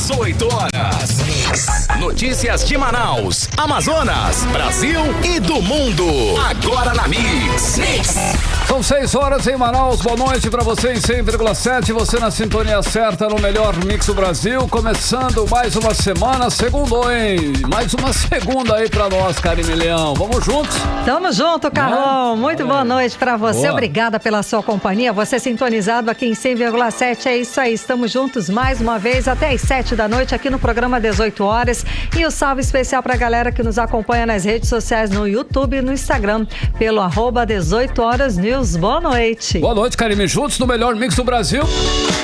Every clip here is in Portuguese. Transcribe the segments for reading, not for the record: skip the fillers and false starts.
18 horas. Notícias de Manaus, Amazonas, Brasil e do mundo. Agora na Mix. São 6 horas em Manaus. Boa noite pra você em 100,7. Você na sintonia certa no melhor Mix do Brasil. Começando mais uma semana. Segundou, hein? Mais uma segunda aí pra nós, Karine Leão. Vamos juntos? Tamo junto, Carlão. Muito boa noite pra você. Boa. Obrigada pela sua companhia. Você sintonizado aqui em 100,7. É isso aí. Estamos juntos mais uma vez até às 7 da noite aqui no programa 18 horas. E o salve especial pra galera que nos acompanha nas redes sociais, no YouTube e no Instagram, pelo @18horasnews. Boa noite. Boa noite, Karine. Juntos no melhor Mix do Brasil.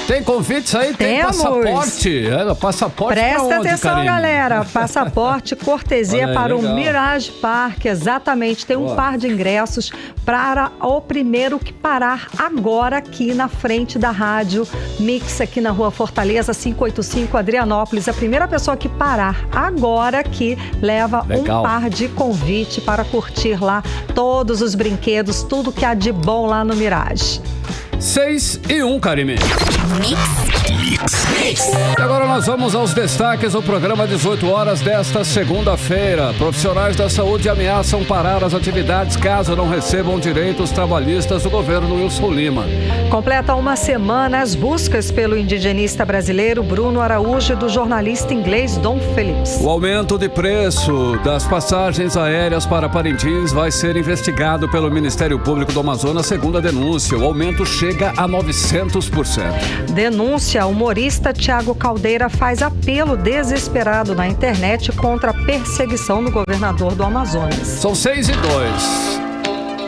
Tem convites aí? Tem passaporte? Passaporte pra Presta onde, atenção, Karine? galera. Passaporte, cortesia Olha aí, para legal. o Mirage Park. Exatamente. Tem um par de ingressos para o primeiro que parar agora aqui na frente da Rádio Mix, aqui na Rua Fortaleza, 585, Adrianópolis. A primeira pessoa que parar agora aqui leva Legal. um par de convite para curtir lá todos os brinquedos, tudo que há de bom lá no Mirage. 6 e 1, Karine. E agora nós vamos aos destaques do programa 18 horas desta segunda-feira. Profissionais da saúde ameaçam parar as atividades caso não recebam direitos trabalhistas do governo Wilson Lima. Completa uma semana as buscas pelo indigenista brasileiro Bruno Araújo e do jornalista inglês Dom Phillips. O aumento de preço das passagens aéreas para Parintins vai ser investigado pelo Ministério Público do Amazonas, segundo a denúncia. O aumento chega a 900%. Denúncia: o humorista Thiago Caldeira faz apelo desesperado na internet contra a perseguição do governador do Amazonas. São 6 e 2.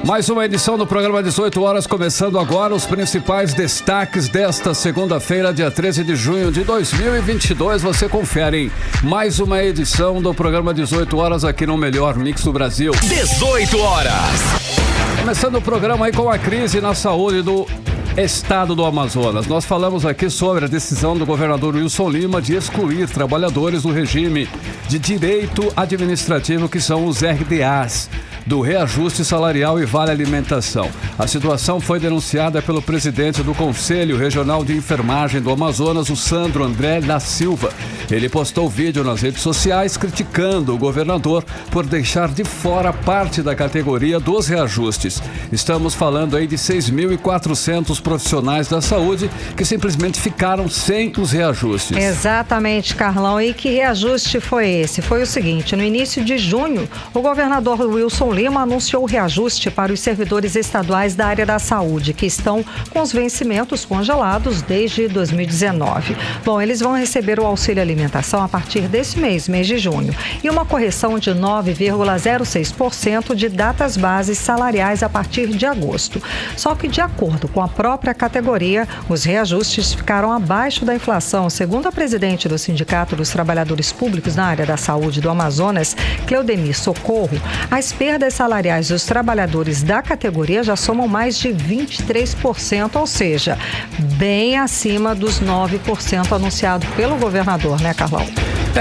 Mais uma edição do programa 18 horas, começando agora. Os principais destaques desta segunda-feira, dia 13 de junho de 2022. Você confere em mais uma edição do programa 18 horas aqui no melhor Mix do Brasil. 18 horas. Começando o programa aí com a crise na saúde do Estado do Amazonas. Nós falamos aqui sobre a decisão do governador Wilson Lima de excluir trabalhadores do regime de direito administrativo, que são os RDAs, do reajuste salarial e vale alimentação. A situação foi denunciada pelo presidente do Conselho Regional de Enfermagem do Amazonas, o Sandro André da Silva. Ele postou vídeo nas redes sociais criticando o governador por deixar de fora parte da categoria dos reajustes. Estamos falando aí de 6.400 profissionais da saúde que simplesmente ficaram sem os reajustes. Exatamente, Carlão. E que reajuste foi esse? Foi o seguinte: no início de junho, o governador Wilson Lima anunciou o reajuste para os servidores estaduais da área da saúde, que estão com os vencimentos congelados desde 2019. Bom, eles vão receber o auxílio alimentação a partir desse mês de junho, e uma correção de 9,06% de datas bases salariais a partir de agosto. Só que, de acordo com a própria categoria, os reajustes ficaram abaixo da inflação. Segundo a presidente do Sindicato dos Trabalhadores Públicos na área da saúde do Amazonas, Cleudemir Socorro, as perdas salariais dos trabalhadores da categoria já somam mais de 23%, ou seja, bem acima dos 9% anunciado pelo governador, né, Carlão?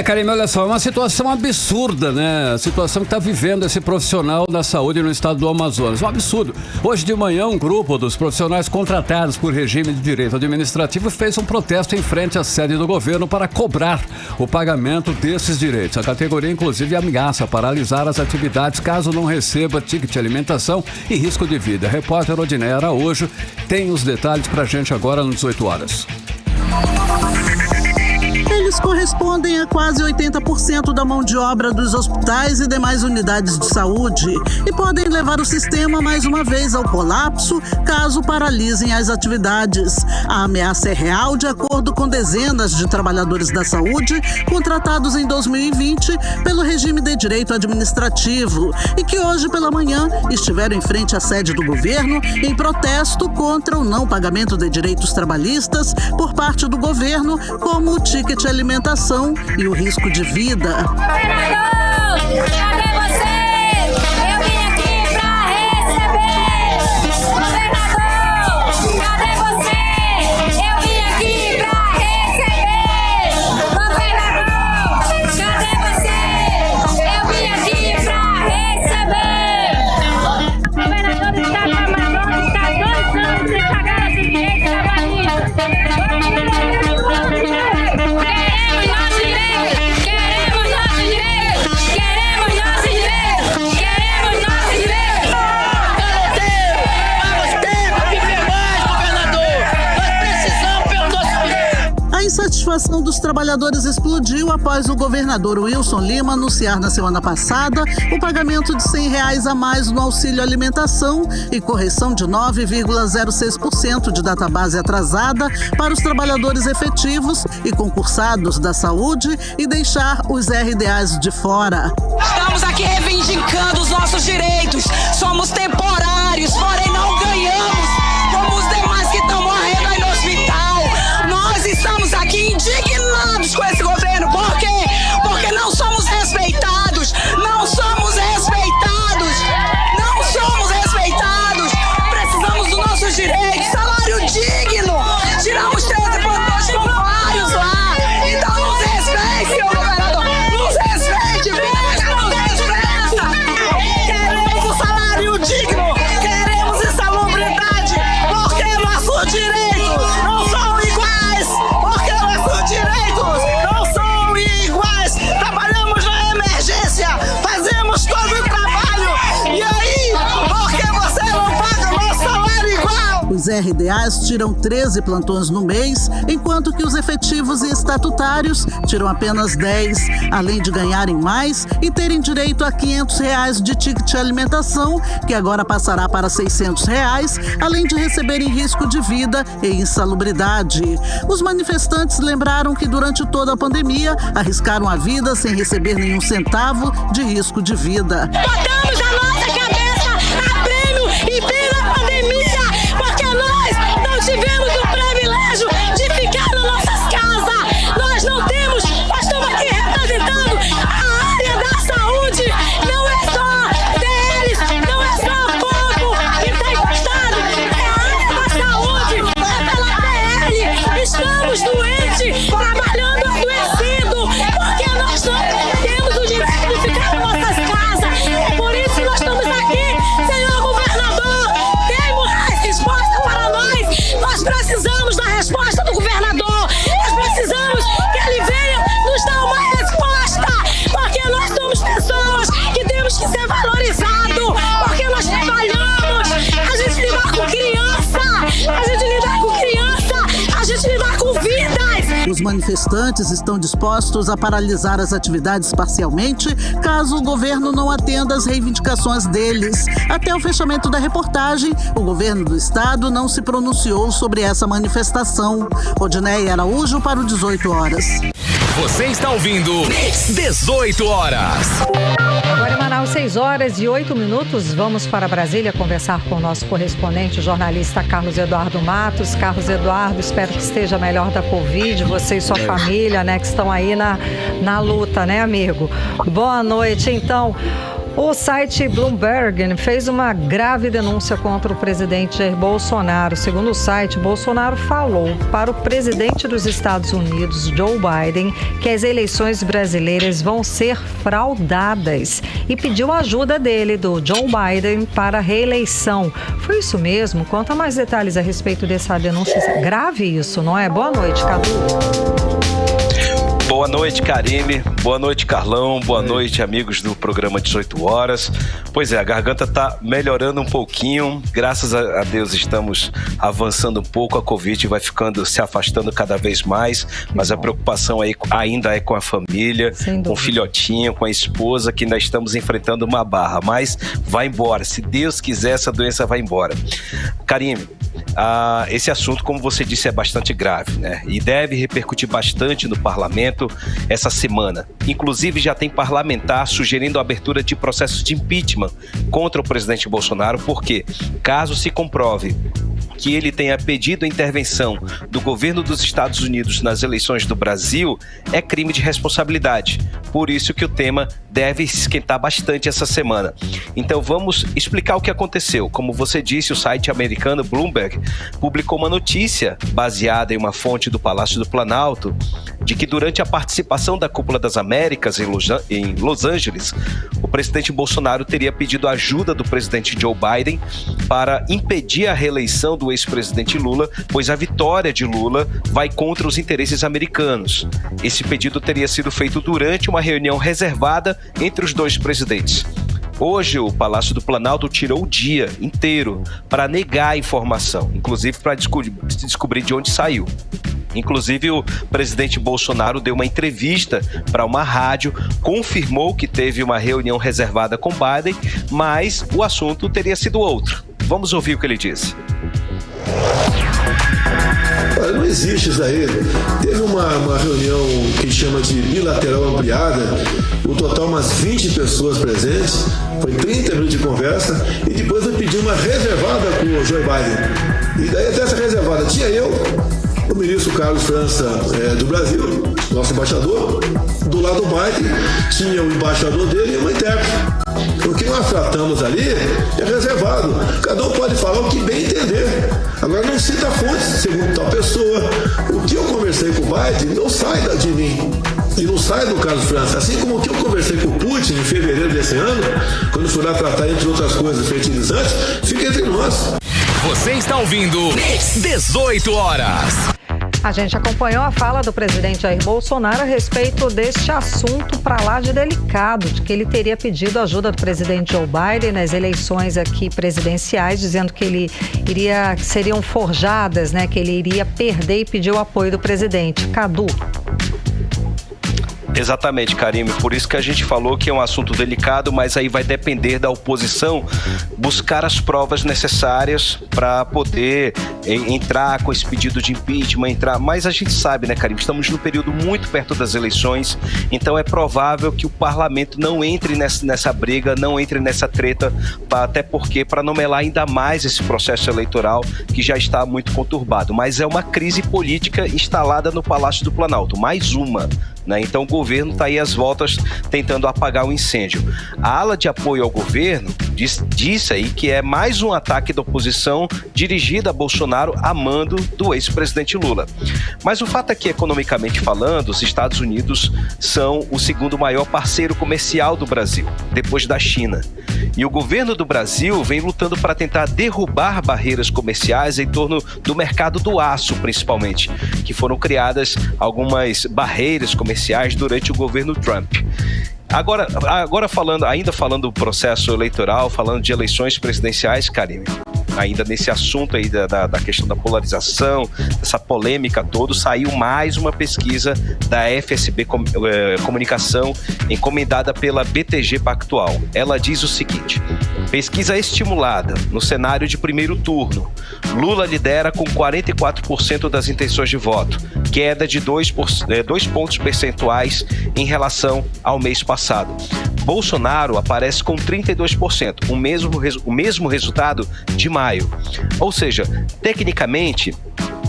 Karine, olha só, é uma situação absurda, né? A situação que está vivendo esse profissional da saúde no estado do Amazonas. Um absurdo. Hoje de manhã, um grupo dos profissionais contratados por regime de direito administrativo fez um protesto em frente à sede do governo para cobrar o pagamento desses direitos. A categoria, inclusive, ameaça paralisar as atividades caso não receba ticket alimentação e risco de vida. A repórter Odineia Araújo tem os detalhes pra gente agora no 18 horas. Eles correspondem a quase 80% da mão de obra dos hospitais e demais unidades de saúde e podem levar o sistema mais uma vez ao colapso caso paralisem as atividades. A ameaça é real, de acordo com dezenas de trabalhadores da saúde contratados em 2020 pelo regime de direito administrativo e que hoje pela manhã estiveram em frente à sede do governo em protesto contra o não pagamento de direitos trabalhistas por parte do governo, como o ticket alimentação e o risco de vida. Governador, cadê você? Eu vim aqui pra receber. Governador, cadê você? Eu vim aqui pra receber. Governador, cadê você? Eu vim aqui pra receber. Governador do estado do Amazonas está 2 anos sem pagar os direitos trabalhistas. Queremos insatisfação dos trabalhadores explodiu após o governador Wilson Lima anunciar na semana passada o pagamento de R$100 a mais no auxílio alimentação e correção de 9,06% de database atrasada para os trabalhadores efetivos e concursados da saúde e deixar os RDAs de fora. Estamos aqui reivindicando os nossos direitos. Somos temporários, porém não ganhamos como os demais que estão morrendo aí no hospital. Nós estamos aqui indignados com esse governo. Por quê? Porque não somos respeitados. Não somos respeitados. Não somos respeitados. Precisamos dos nossos direitos. Salário digno. Tiramos 13 plantões com vários lá. Então nos respeite, senhor governador. Nos respeite, filho. Nos respeita. Queremos o salário digno. Queremos insalubridade. Porque nossos direitos não são iguais. Porque nossos direitos não são iguais. Trabalhamos na emergência. Fazemos todo o trabalho. E aí, por que você não paga o nosso salário igual? Os RDAs tiram 13 plantões no mês, enquanto que os efetivos e estatutários tiram apenas 10, além de ganharem mais e terem direito a R$500 de ticket alimentação, que agora passará para R$600, além de receberem risco de vida e insalubridade. Os manifestantes lembraram que durante toda a pandemia arriscaram a vida sem receber nenhum centavo de risco de vida. Botamos a nossa cabeça a prêmio e pela pandemia, porque nós não tivemos o privilégio de ficar nas nossas casas. Nós não temos, nós estamos aqui representando a área da saúde. Não é só deles, não é só o povo que está encostado, é a área da saúde, é pela PL. Estamos doentes, trabalhando adoecido, porque nós não temos o direito de ficar nas nossas casas. É por isso que nós estamos aqui, senhor governador. Temos a resposta para nós. Nós precisamos da resposta do governador. Nós precisamos que ele venha nos dar uma resposta, porque nós somos pessoas que temos que ser valorizados, porque nós trabalhamos. A gente lida com criança, a gente lida com criança, a gente lida com vidas. Os manifestantes estão dispostos a paralisar as atividades parcialmente caso o governo não atenda às reivindicações deles. Até o fechamento da reportagem, o governo do estado não se pronunciou sobre essa manifestação. Odineia Araújo para o 18 horas. Você está ouvindo 18 horas. Agora em Manaus, 6h08. Vamos para Brasília conversar com o nosso correspondente, o jornalista Carlos Eduardo Matos. Carlos Eduardo, espero que esteja melhor da Covid. Você e sua família, né, que estão aí na luta, né, amigo? Boa noite, então. O site Bloomberg fez uma grave denúncia contra o presidente Jair Bolsonaro. Segundo o site, Bolsonaro falou para o presidente dos Estados Unidos, Joe Biden, que as eleições brasileiras vão ser fraudadas e pediu a ajuda dele, do Joe Biden, para a reeleição. Foi isso mesmo? Conta mais detalhes a respeito dessa denúncia. Grave isso, não é? Boa noite, Cadu. Boa noite, Karine. Boa noite, Carlão. Boa noite, amigos do programa 18 horas. Pois é, a garganta está melhorando um pouquinho. Graças a Deus estamos avançando um pouco. A Covid vai se afastando cada vez mais. Mas a preocupação aí ainda é com a família, com o filhotinho, com a esposa, que ainda estamos enfrentando uma barra. Mas vai embora. Se Deus quiser, essa doença vai embora. Karine, esse assunto, como você disse, é bastante grave, né? E deve repercutir bastante no parlamento essa semana. Inclusive, já tem parlamentar sugerindo a abertura de processos de impeachment contra o presidente Bolsonaro, porque, caso se comprove que ele tenha pedido a intervenção do governo dos Estados Unidos nas eleições do Brasil, é crime de responsabilidade. Por isso que o tema deve esquentar bastante essa semana. Então vamos explicar o que aconteceu. Como você disse, o site americano Bloomberg publicou uma notícia baseada em uma fonte do Palácio do Planalto de que durante a participação da Cúpula das Américas em Los Angeles, o presidente Bolsonaro teria pedido a ajuda do presidente Joe Biden para impedir a reeleição do ex-presidente Lula, pois a vitória de Lula vai contra os interesses americanos. Esse pedido teria sido feito durante uma reunião reservada entre os dois presidentes. Hoje, o Palácio do Planalto tirou o dia inteiro para negar a informação, inclusive para descobrir de onde saiu. Inclusive, o presidente Bolsonaro deu uma entrevista para uma rádio, confirmou que teve uma reunião reservada com Biden, mas o assunto teria sido outro. Vamos ouvir o que ele disse. Olha, não existe isso aí. Teve uma reunião que chama de bilateral ampliada, no total umas 20 pessoas presentes, foi 30 minutos de conversa, e depois eu pedi uma reservada com o Joe Biden. E daí até essa reservada tinha eu, o ministro Carlos França do Brasil, nosso embaixador, do lado do Biden tinha o embaixador dele e uma intérprete. O que nós tratamos ali é reservado. Cada um pode falar o que bem entender. Agora não cita fontes segundo tal pessoa. O que eu conversei com o Biden não sai de mim. E não sai do Carlos França. Assim como o que eu conversei com o Putin em fevereiro desse ano, quando fui lá tratar, entre outras coisas, fertilizantes, fica entre nós. Você está ouvindo 18 horas. A gente acompanhou a fala do presidente Jair Bolsonaro a respeito deste assunto para lá de delicado, de que ele teria pedido ajuda do presidente Joe Biden nas eleições aqui presidenciais, dizendo que seriam forjadas, né, que ele iria perder e pediu o apoio do presidente. Cadu. Exatamente, Karime. Por isso que a gente falou que é um assunto delicado, mas aí vai depender da oposição buscar as provas necessárias para poder entrar com esse pedido de impeachment, Mas a gente sabe, né, Karime, estamos num período muito perto das eleições, então é provável que o parlamento não entre nessa briga, não entre nessa treta, até porque para não melar ainda mais esse processo eleitoral que já está muito conturbado. Mas é uma crise política instalada no Palácio do Planalto, mais uma. Então o governo está aí às voltas tentando apagar o incêndio. A ala de apoio ao governo disse aí que é mais um ataque da oposição dirigida a Bolsonaro a mando do ex-presidente Lula. Mas o fato é que, economicamente falando, os Estados Unidos são o segundo maior parceiro comercial do Brasil, depois da China. E o governo do Brasil vem lutando para tentar derrubar barreiras comerciais em torno do mercado do aço, principalmente, que foram criadas algumas barreiras comerciais durante o governo Trump. Agora ainda falando do processo eleitoral, falando de eleições presidenciais, Karime, ainda nesse assunto aí da questão da polarização, essa polêmica toda, saiu mais uma pesquisa da FSB Comunicação, encomendada pela BTG Pactual. Ela diz o seguinte: pesquisa estimulada no cenário de primeiro turno. Lula lidera com 44% das intenções de voto, queda de 2 pontos percentuais em relação ao mês passado. Bolsonaro aparece com 32%, o mesmo resultado de maio. Ou seja, tecnicamente,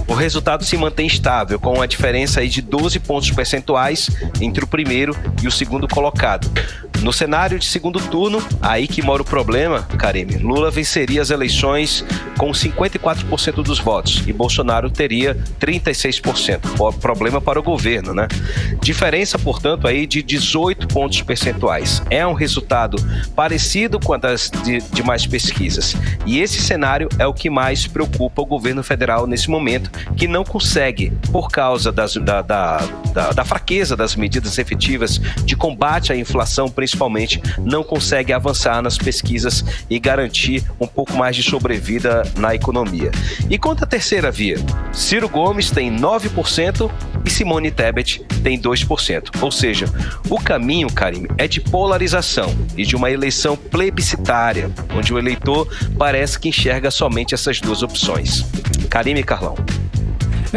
o resultado se mantém estável, com uma diferença aí de 12 pontos percentuais entre o primeiro e o segundo colocado. No cenário de segundo turno, aí que mora o problema, Karime. Lula venceria as eleições com 54% dos votos e Bolsonaro teria 36%. Problema para o governo, né? Diferença, portanto, aí de 18 pontos percentuais. É um resultado parecido com as demais pesquisas. E esse cenário é o que mais preocupa o governo federal nesse momento, que não consegue, por causa da fraqueza das medidas efetivas de combate à inflação, principalmente, não consegue avançar nas pesquisas e garantir um pouco mais de sobrevida na economia. E quanto à terceira via, Ciro Gomes tem 9% e Simone Tebet tem 2%. Ou seja, o caminho, Karime, é de polarização e de uma eleição plebiscitária, onde o eleitor parece que enxerga somente essas duas opções. Karime e Carlão.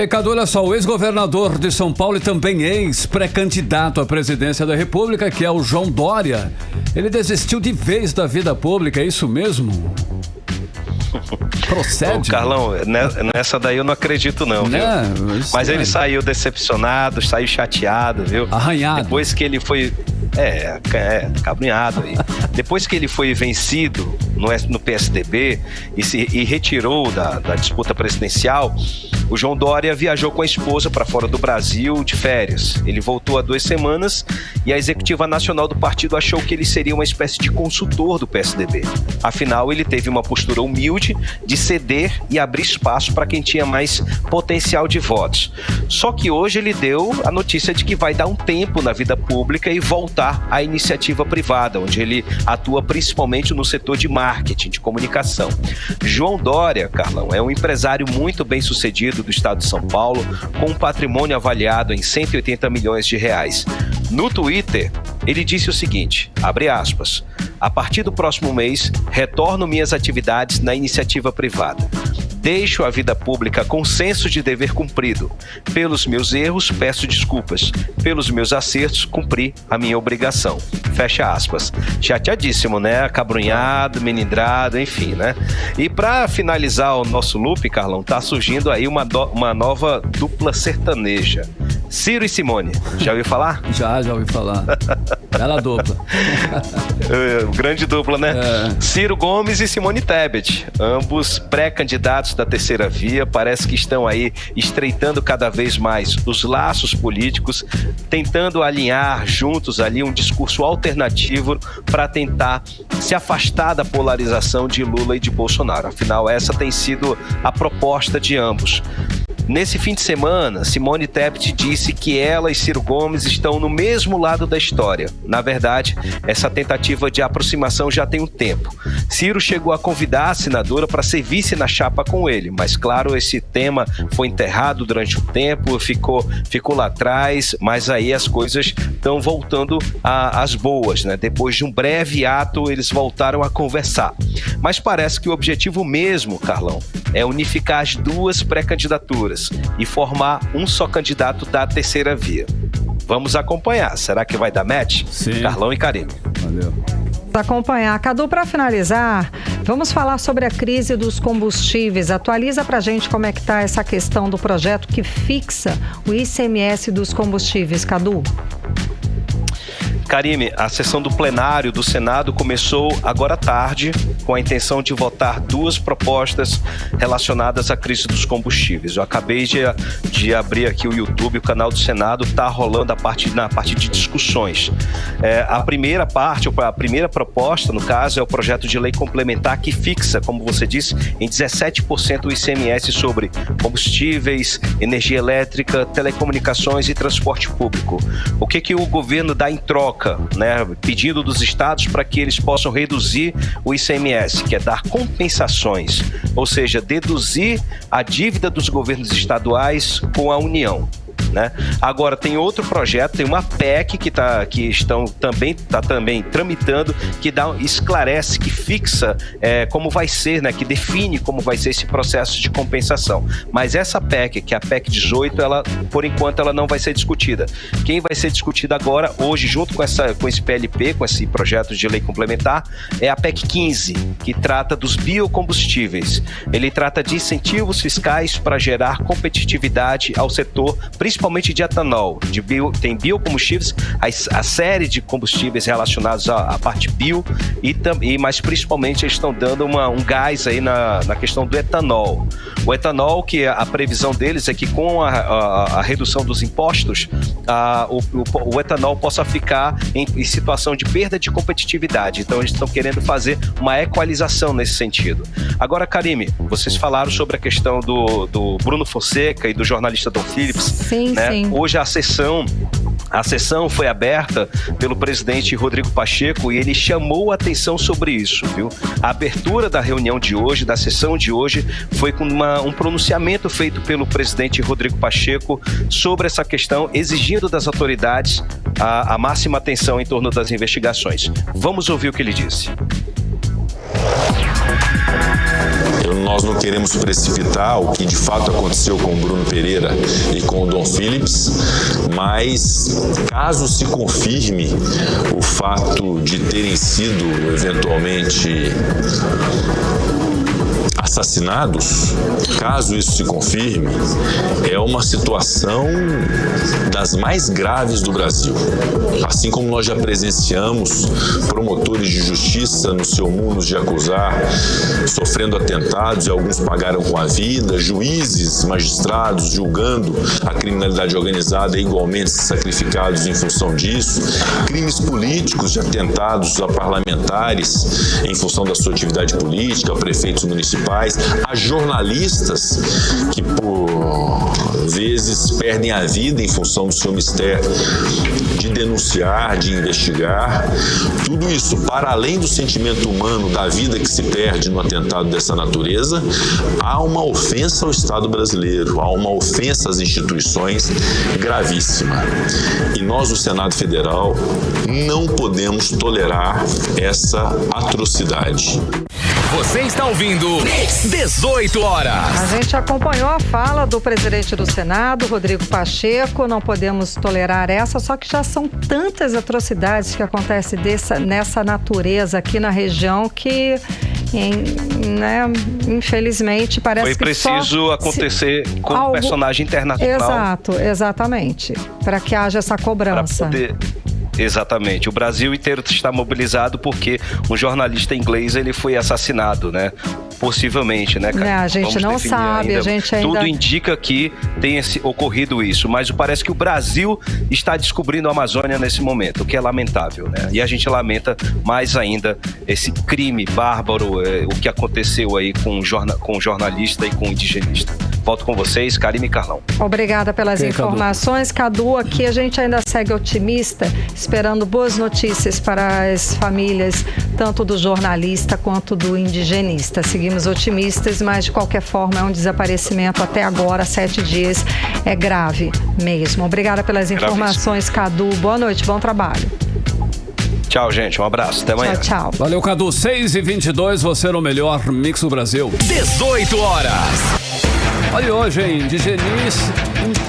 Cadu, olha só, o ex-governador de São Paulo e também ex-pré-candidato à presidência da República, que é o João Dória, ele desistiu de vez da vida pública, é isso mesmo? Procede? Ô, Carlão, nessa daí eu não acredito não, viu? Mas ele saiu decepcionado, saiu chateado, viu? Arranhado. Depois que ele foi... cabrunhado aí. Depois que ele foi vencido no PSDB e retirou da disputa presidencial, o João Dória viajou com a esposa para fora do Brasil de férias. Ele voltou há 2 semanas e a executiva nacional do partido achou que ele seria uma espécie de consultor do PSDB. Afinal, ele teve uma postura humilde de ceder e abrir espaço para quem tinha mais potencial de votos. Só que hoje ele deu a notícia de que vai dar um tempo na vida pública e voltar à iniciativa privada, onde ele atua principalmente no setor de marketing, de comunicação. João Dória, Carlão, é um empresário muito bem sucedido, prefeito do estado de São Paulo, com um patrimônio avaliado em 180 milhões de reais. No Twitter, ele disse o seguinte, abre aspas, a partir do próximo mês, retorno minhas atividades na iniciativa privada. Deixo a vida pública com senso de dever cumprido. Pelos meus erros, peço desculpas. Pelos meus acertos, cumpri a minha obrigação. Fecha aspas. Chateadíssimo, né? Acabrunhado, melindrado, enfim, né? E para finalizar o nosso loop, Carlão, tá surgindo aí uma nova dupla sertaneja. Ciro e Simone. Já ouviu falar? Já ouvi falar. Bela dupla. Grande dupla, né? É. Ciro Gomes e Simone Tebet. Ambos pré-candidatos da terceira via. Parece que estão aí estreitando cada vez mais os laços políticos, tentando alinhar juntos ali um discurso alternativo para tentar se afastar da polarização de Lula e de Bolsonaro. Afinal, essa tem sido a proposta de ambos. Nesse fim de semana, Simone Tebet disse que ela e Ciro Gomes estão no mesmo lado da história. Na verdade, essa tentativa de aproximação já tem um tempo. Ciro chegou a convidar a senadora para ser vice na chapa com ele, mas claro, esse tema foi enterrado durante um tempo, ficou lá atrás, mas aí as coisas estão voltando às boas, né? Depois de um breve ato, eles voltaram a conversar. Mas parece que o objetivo mesmo, Carlão, é unificar as duas pré-candidaturas e formar um só candidato da terceira via. Vamos acompanhar. Será que vai dar match? Sim. Carlão e Karine. Valeu. Acompanhar. Cadu, para finalizar, vamos falar sobre a crise dos combustíveis. Atualiza pra gente como é que tá essa questão do projeto que fixa o ICMS dos combustíveis, Cadu. Karime, a sessão do plenário do Senado começou agora à tarde com a intenção de votar duas propostas relacionadas à crise dos combustíveis. Eu acabei de abrir aqui o YouTube, o canal do Senado está rolando na parte de discussões. A primeira proposta, no caso, é o projeto de lei complementar que fixa, como você disse, em 17% o ICMS sobre combustíveis, energia elétrica, telecomunicações e transporte público. O que o governo dá em troca? Né, pedindo dos estados para que eles possam reduzir o ICMS, que é dar compensações, ou seja, deduzir a dívida dos governos estaduais com a União. Né? Agora tem outro projeto, tem uma PEC que está também tramitando, que esclarece, que fixa como vai ser, né? Que define como vai ser esse processo de compensação. Mas essa PEC, que é a PEC 18, por enquanto ela não vai ser discutida. Quem vai ser discutida agora, hoje, junto com esse PLP, com esse projeto de lei complementar, é a PEC 15, que trata dos biocombustíveis. Ele trata de incentivos fiscais para gerar competitividade ao setor, principalmente de etanol. Tem biocombustíveis, a série de combustíveis relacionados à parte bio, mas principalmente eles estão dando um gás aí na questão do etanol. O etanol, que a previsão deles é que com a redução dos impostos, o etanol possa ficar em situação de perda de competitividade. Então eles estão querendo fazer uma equalização nesse sentido. Agora, Karime, vocês falaram sobre a questão do Bruno Fonseca e do jornalista Dom Phillips. Sim, né? sim. Hoje a sessão foi aberta pelo presidente Rodrigo Pacheco e ele chamou a atenção sobre isso, viu? A abertura da reunião de hoje, da sessão de hoje, foi com um pronunciamento feito pelo presidente Rodrigo Pacheco sobre essa questão, exigindo das autoridades a máxima atenção em torno das investigações. Vamos ouvir o que ele disse. Nós não queremos precipitar o que de fato aconteceu com o Bruno Pereira e com o Dom Phillips, mas caso se confirme o fato de terem sido eventualmente assassinados, caso isso se confirme, é uma situação das mais graves do Brasil. Assim como nós já presenciamos promotores de justiça no seu mundo de acusar, sofrendo atentados e alguns pagaram com a vida, juízes, magistrados julgando a criminalidade organizada e igualmente sacrificados em função disso, crimes políticos de atentados a parlamentares em função da sua atividade política, a prefeitos municipais. faz, a jornalistas que por vezes perdem a vida em função do seu mistério de denunciar, de investigar. Tudo isso, para além do sentimento humano da vida que se perde no atentado dessa natureza, há uma ofensa ao Estado brasileiro, há uma ofensa às instituições gravíssima. E nós, do Senado Federal, não podemos tolerar essa atrocidade. Você está ouvindo 18 horas. A gente acompanhou a fala do presidente do Senado, Rodrigo Pacheco. Não podemos tolerar essa, só que já são tantas atrocidades que acontecem nessa natureza aqui na região que, infelizmente, parece que foi preciso acontecer com um personagem internacional. Exato, exatamente. Para que haja essa cobrança. Exatamente. O Brasil inteiro está mobilizado porque um jornalista inglês ele foi assassinado, né? Possivelmente, né, cara? A gente não sabe, a gente ainda... Tudo indica que tenha ocorrido isso, mas parece que o Brasil está descobrindo a Amazônia nesse momento, o que é lamentável, né? E a gente lamenta mais ainda esse crime bárbaro, o que aconteceu aí com o jornalista e com o indigenista. Volto com vocês, Karime e Carlão. Obrigada pelas informações, Cadu. Aqui a gente ainda segue otimista, esperando boas notícias para as famílias, tanto do jornalista quanto do indigenista. Seguimos otimistas, mas de qualquer forma é um desaparecimento até agora, 7 dias, é grave mesmo. Obrigada pelas informações, Cadu. Boa noite, bom trabalho. Tchau, gente. Um abraço. Até amanhã. Tchau, tchau. Valeu, Cadu. 6h22, você no melhor Mix do Brasil. 18 horas. Olha hoje, hein?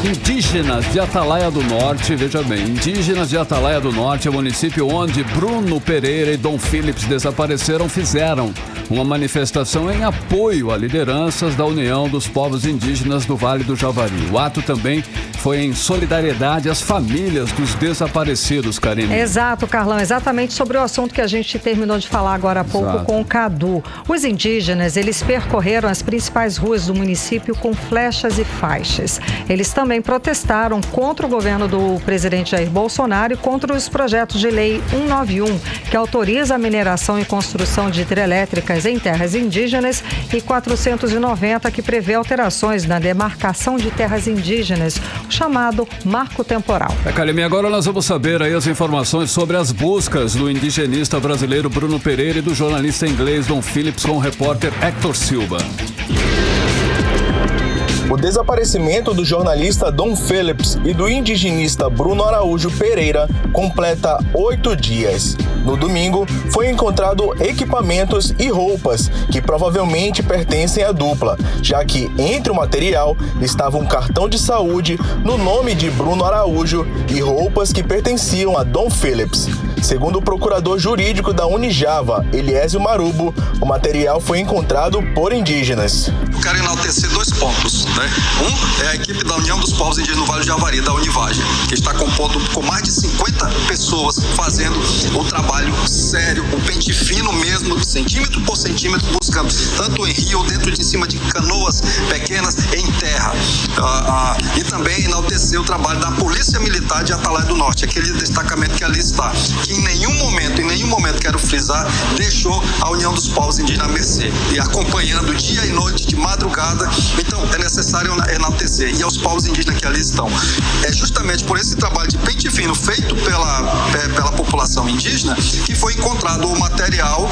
Indígenas de Atalaia do Norte, veja bem, indígenas de Atalaia do Norte, é o município onde Bruno Pereira e Dom Phillips desapareceram, fizeram uma manifestação em apoio a lideranças da União dos Povos Indígenas do Vale do Javari. O ato também foi em solidariedade às famílias dos desaparecidos, Karine. Exato, Carlão, exatamente sobre o assunto que a gente terminou de falar agora há pouco com o Cadu. Os indígenas, eles percorreram as principais ruas do município com flechas e faixas. Eles também protestaram contra o governo do presidente Jair Bolsonaro e contra os projetos de lei 191, que autoriza a mineração e construção de hidrelétricas em terras indígenas, e 490, que prevê alterações na demarcação de terras indígenas, o chamado marco temporal. Karime, agora nós vamos saber aí as informações sobre as buscas do indigenista brasileiro Bruno Pereira e do jornalista inglês Dom Phillips com o repórter Hector Silva. O desaparecimento do jornalista Dom Phillips e do indigenista Bruno Araújo Pereira completa 8 dias. No domingo, foi encontrado equipamentos e roupas que provavelmente pertencem à dupla, já que entre o material estava um cartão de saúde no nome de Bruno Araújo e roupas que pertenciam a Dom Phillips. Segundo o procurador jurídico da Unijava, Eliésio Marubo, o material foi encontrado por indígenas. Eu quero enaltecer 2 pontos. Um é a equipe da União dos Povos Indígenas do Vale do Javari, da Univagem, que está compondo com mais de 50 pessoas fazendo o trabalho sério, o pente fino mesmo, centímetro por centímetro, buscando tanto em rio, dentro de cima de canoas pequenas, em terra. E também enaltecer o trabalho da Polícia Militar de Atalaia do Norte, aquele destacamento que ali está, que em nenhum momento, quero frisar, deixou a União dos Povos Indígenas à mercê, e acompanhando dia e noite, de madrugada. Então é necessário enaltecer, e aos povos indígenas que ali estão. É justamente por esse trabalho de pente fino feito pela população indígena que foi encontrado o material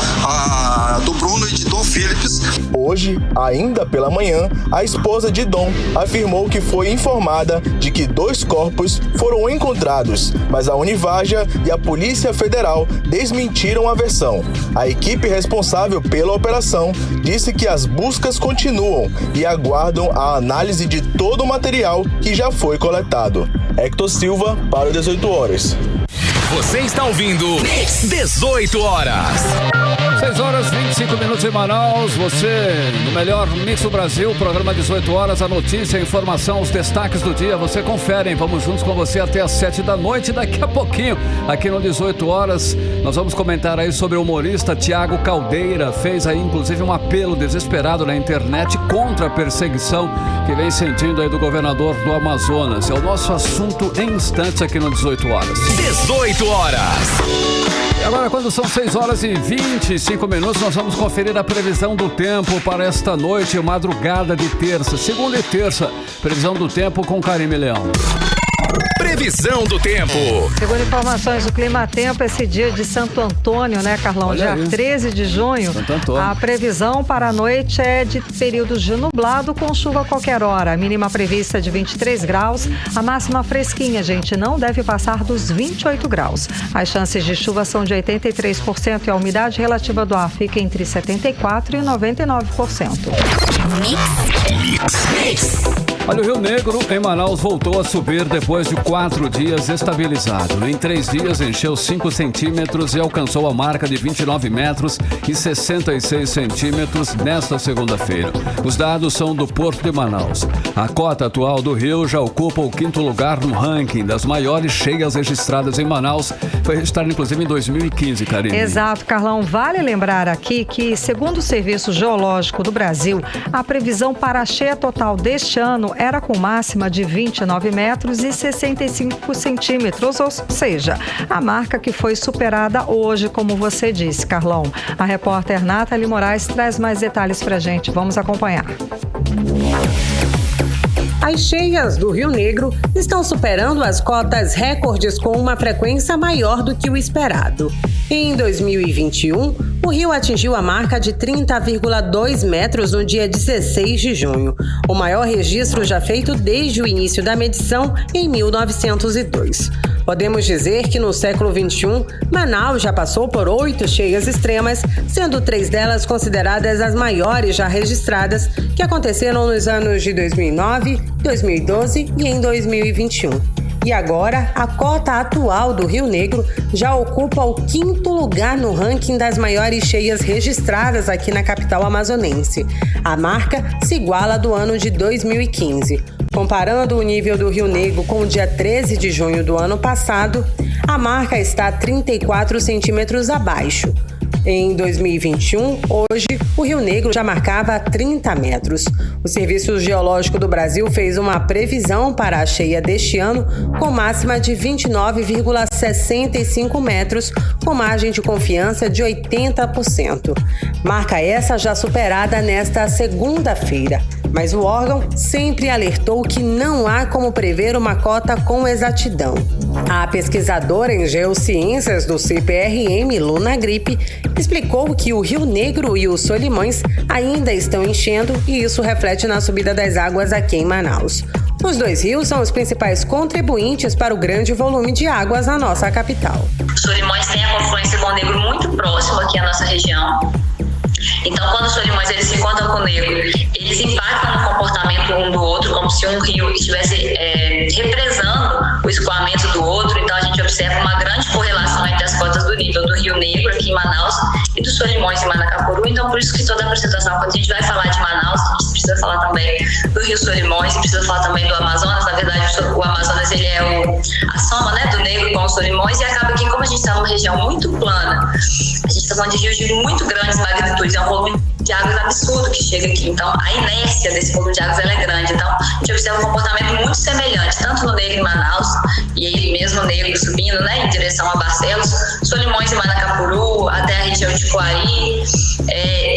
do Bruno e de Dom Phillips. Hoje, ainda pela manhã, a esposa de Dom afirmou que foi informada de que 2 corpos foram encontrados, mas a Univaja e a Polícia Federal desmentiram a versão. A equipe responsável pela operação disse que as buscas continuam e aguardam a análise de todo o material que já foi coletado. Hector Silva para 18 horas. Você está ouvindo 18 horas. 6h25 em Manaus, você no melhor Mix do Brasil, programa 18 horas, a notícia, a informação, os destaques do dia, você confere, hein? Vamos juntos com você até às 7 da noite, daqui a pouquinho, aqui no 18 horas, nós vamos comentar aí sobre o humorista Tiago Caldeira, fez aí inclusive um apelo desesperado na internet contra a perseguição que vem sentindo aí do governador do Amazonas. É o nosso assunto em instantes aqui no 18 horas. 18 18 horas. E agora, quando são 6 horas e 25 minutos, nós vamos conferir a previsão do tempo para esta noite, madrugada de terça, segunda e terça. Previsão do tempo com Karime Leão. Previsão do tempo. Segundo informações do Clima Tempo, esse dia de Santo Antônio, né, Carlão? Olha Dia isso. 13 de junho. Santo Antônio. A previsão para a noite é de períodos de nublado com chuva a qualquer hora. A mínima prevista é de 23 graus. A máxima fresquinha, gente, não deve passar dos 28 graus. As chances de chuva são de 83% e a umidade relativa do ar fica entre 74% e 99%. Olha, o Rio Negro, em Manaus, voltou a subir depois de 4 dias estabilizado. Em 3 dias, encheu 5 centímetros e alcançou a marca de 29 metros e 66 centímetros nesta segunda-feira. Os dados são do Porto de Manaus. A cota atual do rio já ocupa o 5º lugar no ranking das maiores cheias registradas em Manaus. Foi registrado, inclusive, em 2015, Karine. Exato, Carlão. Vale lembrar aqui que, segundo o Serviço Geológico do Brasil, a previsão para a cheia total deste ano era com máxima de 29 metros e 65 centímetros, ou seja, a marca que foi superada hoje, como você disse, Carlão. A repórter Nathalie Moraes traz mais detalhes pra gente. Vamos acompanhar. As cheias do Rio Negro estão superando as cotas recordes com uma frequência maior do que o esperado. Em 2021, o rio atingiu a marca de 30,2 metros no dia 16 de junho, o maior registro já feito desde o início da medição em 1902. Podemos dizer que no século XXI, Manaus já passou por 8 cheias extremas, sendo 3 delas consideradas as maiores já registradas, que aconteceram nos anos de 2009, 2012 e em 2021. E agora, a cota atual do Rio Negro já ocupa o 5º lugar no ranking das maiores cheias registradas aqui na capital amazonense. A marca se iguala à do ano de 2015. Comparando o nível do Rio Negro com o dia 13 de junho do ano passado, a marca está 34 centímetros abaixo. Em 2021, hoje, o Rio Negro já marcava 30 metros. O Serviço Geológico do Brasil fez uma previsão para a cheia deste ano com máxima de 29,65 metros, com margem de confiança de 80%. Marca essa já superada nesta segunda-feira. Mas o órgão sempre alertou que não há como prever uma cota com exatidão. A pesquisadora em geociências do CPRM, Luna Gripe, explicou que o Rio Negro e os Solimões ainda estão enchendo e isso reflete na subida das águas aqui em Manaus. Os 2 rios são os principais contribuintes para o grande volume de águas na nossa capital. Os Solimões têm a confluência com o Negro muito próximo aqui à nossa região. Então, quando os Solimões eles se encontram com o Negro, eles impactam no comportamento um do outro, como se um rio estivesse represando o escoamento do outro. Então, a gente observa uma grande correlação entre as cotas do nível do Rio Negro, aqui em Manaus, e dos Solimões em Manacapuru. Então, por isso que toda a apresentação, quando a gente vai falar de Manaus, a gente precisa falar também do Rio Solimões, precisa falar também do Amazonas. Na verdade, o Amazonas ele é a soma, né, do Negro com os Solimões, e acaba que, como a gente está numa região muito plana, a gente está falando de rios de muito grandes magnitudes, é um volume de águas absurdo que chega aqui. Então, a inércia desse volume de águas ela é grande. Então, a gente observa um comportamento muito semelhante, tanto no Negro em Manaus, e ele mesmo Negro subindo, né, em direção a Barcelos, Solimões em Manacapuru, até a região de Coari,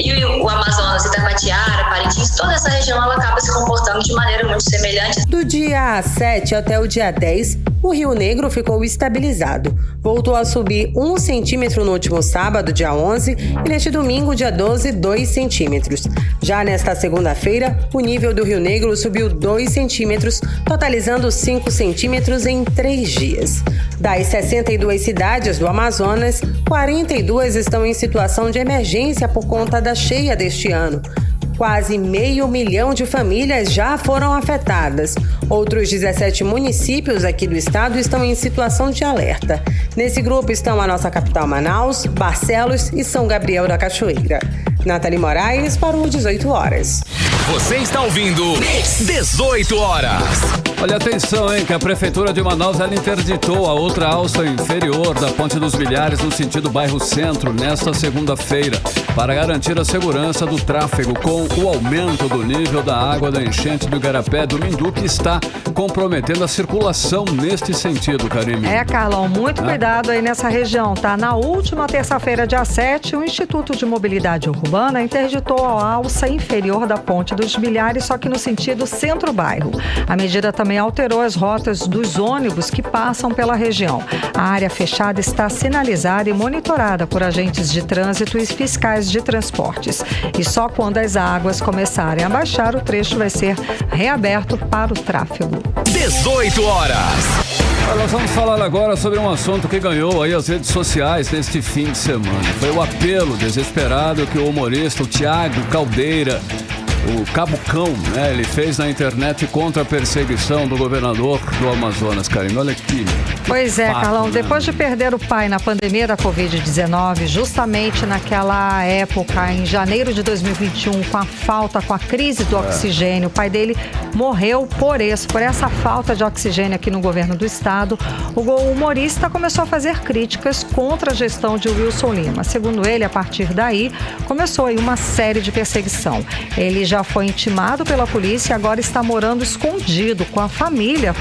e o Amazonas, Itapatiara, Parintins, toda essa região ela acaba se comportando de maneira muito semelhante. Do dia 7 até o dia 10, o Rio Negro ficou estabilizado. Voltou a subir 1 centímetro no último sábado, dia 11, e neste domingo, dia 12, 2 centímetros. Já nesta segunda-feira, o nível do Rio Negro subiu 2 centímetros, totalizando 5 centímetros em 3 dias. Das 62 cidades do Amazonas, 42 estão em situação de emergência por conta da cheia deste ano. Quase 500 mil de famílias já foram afetadas. Outros 17 municípios aqui do estado estão em situação de alerta. Nesse grupo estão a nossa capital Manaus, Barcelos e São Gabriel da Cachoeira. Nathalie Moraes para o 18 horas. Você está ouvindo 18 horas. Olha, atenção, hein, que a Prefeitura de Manaus ela interditou a outra alça inferior da Ponte dos Milhares no sentido bairro Centro nesta segunda-feira para garantir a segurança do tráfego com o aumento do nível da água da enchente do Igarapé do Mindu, que está comprometendo a circulação neste sentido, Karime. Carlão, muito cuidado aí nessa região, tá? Na última terça-feira, dia 7, o Instituto de Mobilidade Urbana interditou a alça inferior da Ponte dos Milhares, só que no sentido centro-bairro. A medida também alterou as rotas dos ônibus que passam pela região. A área fechada está sinalizada e monitorada por agentes de trânsito e fiscais de transportes. E só quando as águas começarem a baixar, o trecho vai ser reaberto para o tráfego. 18 horas. Nós vamos falar agora sobre um assunto que ganhou aí as redes sociais neste fim de semana. Foi o apelo desesperado que o humorista Thiago Caldeira, o Cabucão, né, ele fez na internet contra a perseguição do governador do Amazonas, Karine. Olha aqui. Pois é, fato, Carlão, né? Depois de perder o pai na pandemia da Covid-19, justamente naquela época, em janeiro de 2021, com a crise do oxigênio, o pai dele morreu por essa falta de oxigênio aqui no governo do estado. O humorista começou a fazer críticas contra a gestão de Wilson Lima. Segundo ele, a partir daí, começou aí uma série de perseguição. Ele já foi intimado pela polícia e agora está morando escondido com a família,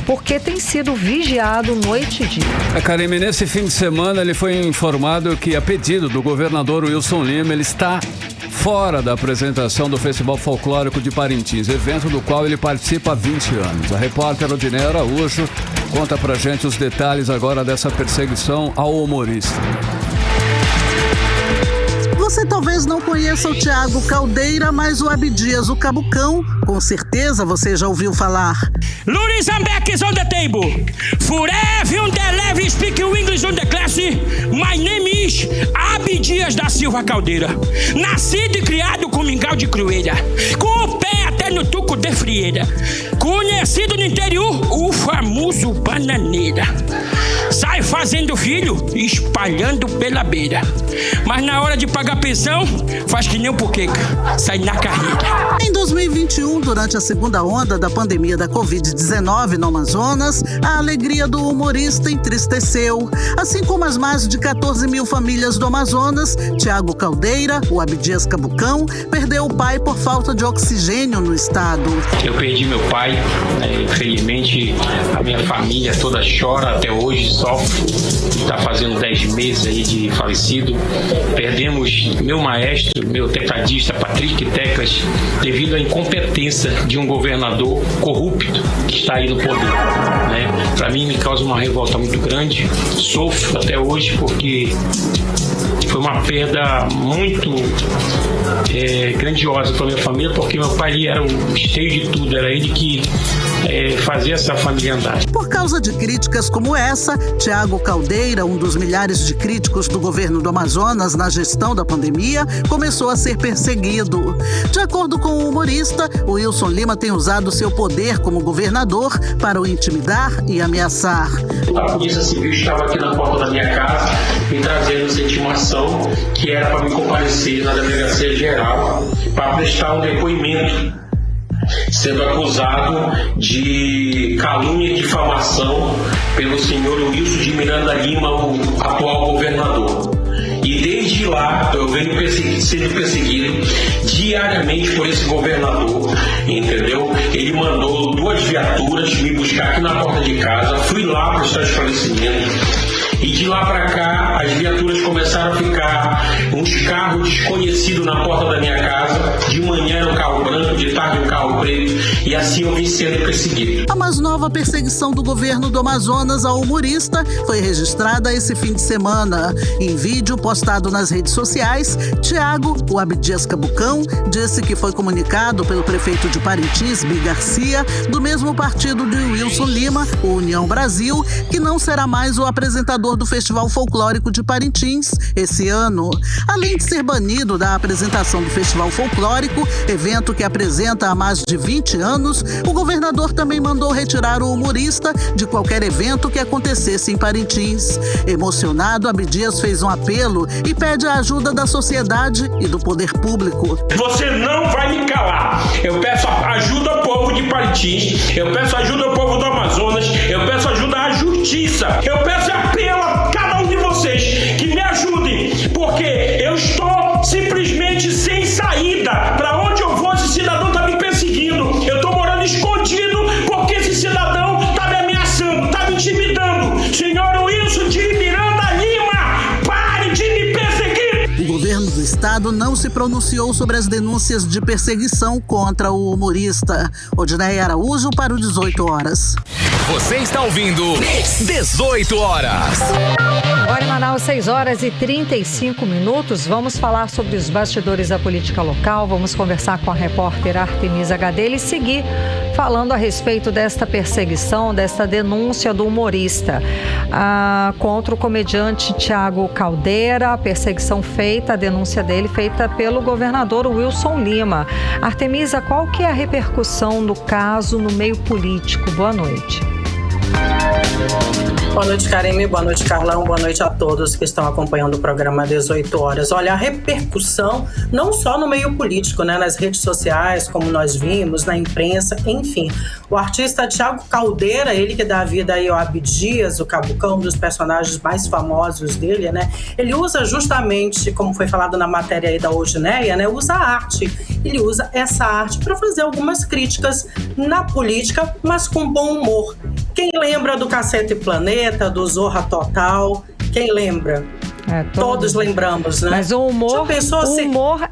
porque tem sido vigiado noite e dia. Karime, nesse fim de semana ele foi informado que, a pedido do governador Wilson Lima, ele está fora da apresentação do Festival Folclórico de Parintins, evento do qual ele participa há 20 anos. A repórter Odineia Araújo conta pra gente os detalhes agora dessa perseguição ao humorista. Você talvez não conheça o Thiago Caldeira, mas o Abdias, o Cabucão, com certeza você já ouviu falar. Luris Ambeck is on the table. For everyone that live speak English on the class, my name is Abdias da Silva Caldeira. Nascido e criado com mingau de cruelha, com o pé até no tuco de frieira. Conhecido no interior, o famoso bananeira. Sai fazendo filho, espalhando pela beira. Mas na hora de pagar pensão, faz que nem um poqueca, sai na carreira. Em 2021, durante a segunda onda da pandemia da Covid-19 no Amazonas, a alegria do humorista entristeceu. Assim como as mais de 14 mil famílias do Amazonas, Thiago Caldeira, o Abdias Cabucão, perdeu o pai por falta de oxigênio no estado. Eu perdi meu pai, infelizmente a minha família toda chora até hoje, sofre. Está fazendo 10 meses aí de falecido. Perdemos meu maestro, meu tecladista Patrick Teclas, devido à incompetência de um governador corrupto que está aí no poder, né? Para mim me causa uma revolta muito grande. Sofro até hoje porque foi uma perda muito grandiosa para minha família, porque meu pai era o esteio de tudo, era ele que fazia essa família andar. Por causa de críticas como essa, Thiago Caldeira, um dos milhares de críticos do governo do Amazonas na gestão da pandemia, começou a ser perseguido. De acordo com o humorista, o Wilson Lima tem usado seu poder como governador para o intimidar e ameaçar. A Polícia Civil estava aqui na porta da minha casa me trazendo essa intimação que era para me comparecer na Delegacia Geral para prestar um depoimento, sendo acusado de calúnia e difamação pelo senhor Wilson de Miranda Lima, o atual governador. E desde lá eu venho sendo perseguido diariamente por esse governador, entendeu? Ele mandou 2 viaturas me buscar aqui na porta de casa, fui lá prestar esclarecimento. E de lá para cá, as viaturas começaram a ficar uns carros desconhecidos na porta da minha casa. De manhã era um carro branco, de tarde um carro preto. E assim eu vim sendo perseguido. A mais nova perseguição do governo do Amazonas ao humorista foi registrada esse fim de semana. Em vídeo postado nas redes sociais, Thiago, o Abdias Cabucão, disse que foi comunicado pelo prefeito de Parintins, Bi Garcia, do mesmo partido de Wilson Lima, o União Brasil, que não será mais o apresentador organizador do Festival Folclórico de Parintins esse ano. Além de ser banido da apresentação do Festival Folclórico, evento que apresenta há mais de 20 anos, o governador também mandou retirar o humorista de qualquer evento que acontecesse em Parintins. Emocionado, Abdias fez um apelo e pede a ajuda da sociedade e do poder público. Você não vai me calar. Eu peço ajuda ao povo de Parintins, eu peço ajuda ao povo do Amazonas, eu peço ajuda à justiça, eu peço apelo a cada um de vocês que me ajudem, porque eu estou simplesmente sem saída. Para onde eu vou, esse cidadão está me perseguindo. Eu estou morando escondido porque esse cidadão está me ameaçando, está me intimidando. Senhor Wilson de Miranda Lima, pare de me perseguir! O governo do estado não se pronunciou sobre as denúncias de perseguição contra o humorista. Odinei Araújo para o 18 horas. Você está ouvindo 18 horas. Agora em Manaus, 6 horas e 35 minutos. Vamos falar sobre os bastidores da política local. Vamos conversar com a repórter Artemisa Gadelha e seguir falando a respeito desta perseguição, desta denúncia do humorista contra o comediante Thiago Caldeira. A perseguição feita, a denúncia dele feita pelo governador Wilson Lima. Artemisa, qual que é a repercussão do caso no meio político? Boa noite. Boa noite, Karime. Boa noite, Carlão. Boa noite a todos que estão acompanhando o programa 18 horas. Olha, a repercussão não só no meio político, né, nas redes sociais, como nós vimos, na imprensa, enfim. O artista Thiago Caldeira, ele que dá vida aí ao Abdias, o Cabucão, um dos personagens mais famosos dele, né? Ele usa justamente, como foi falado na matéria aí da Odineia, né? Usa a arte. Ele usa essa arte para fazer algumas críticas na política, mas com bom humor. Quem lembra do Cacete Planeta, do Zorra Total? Quem lembra? Todos lembramos, né? Mas o humor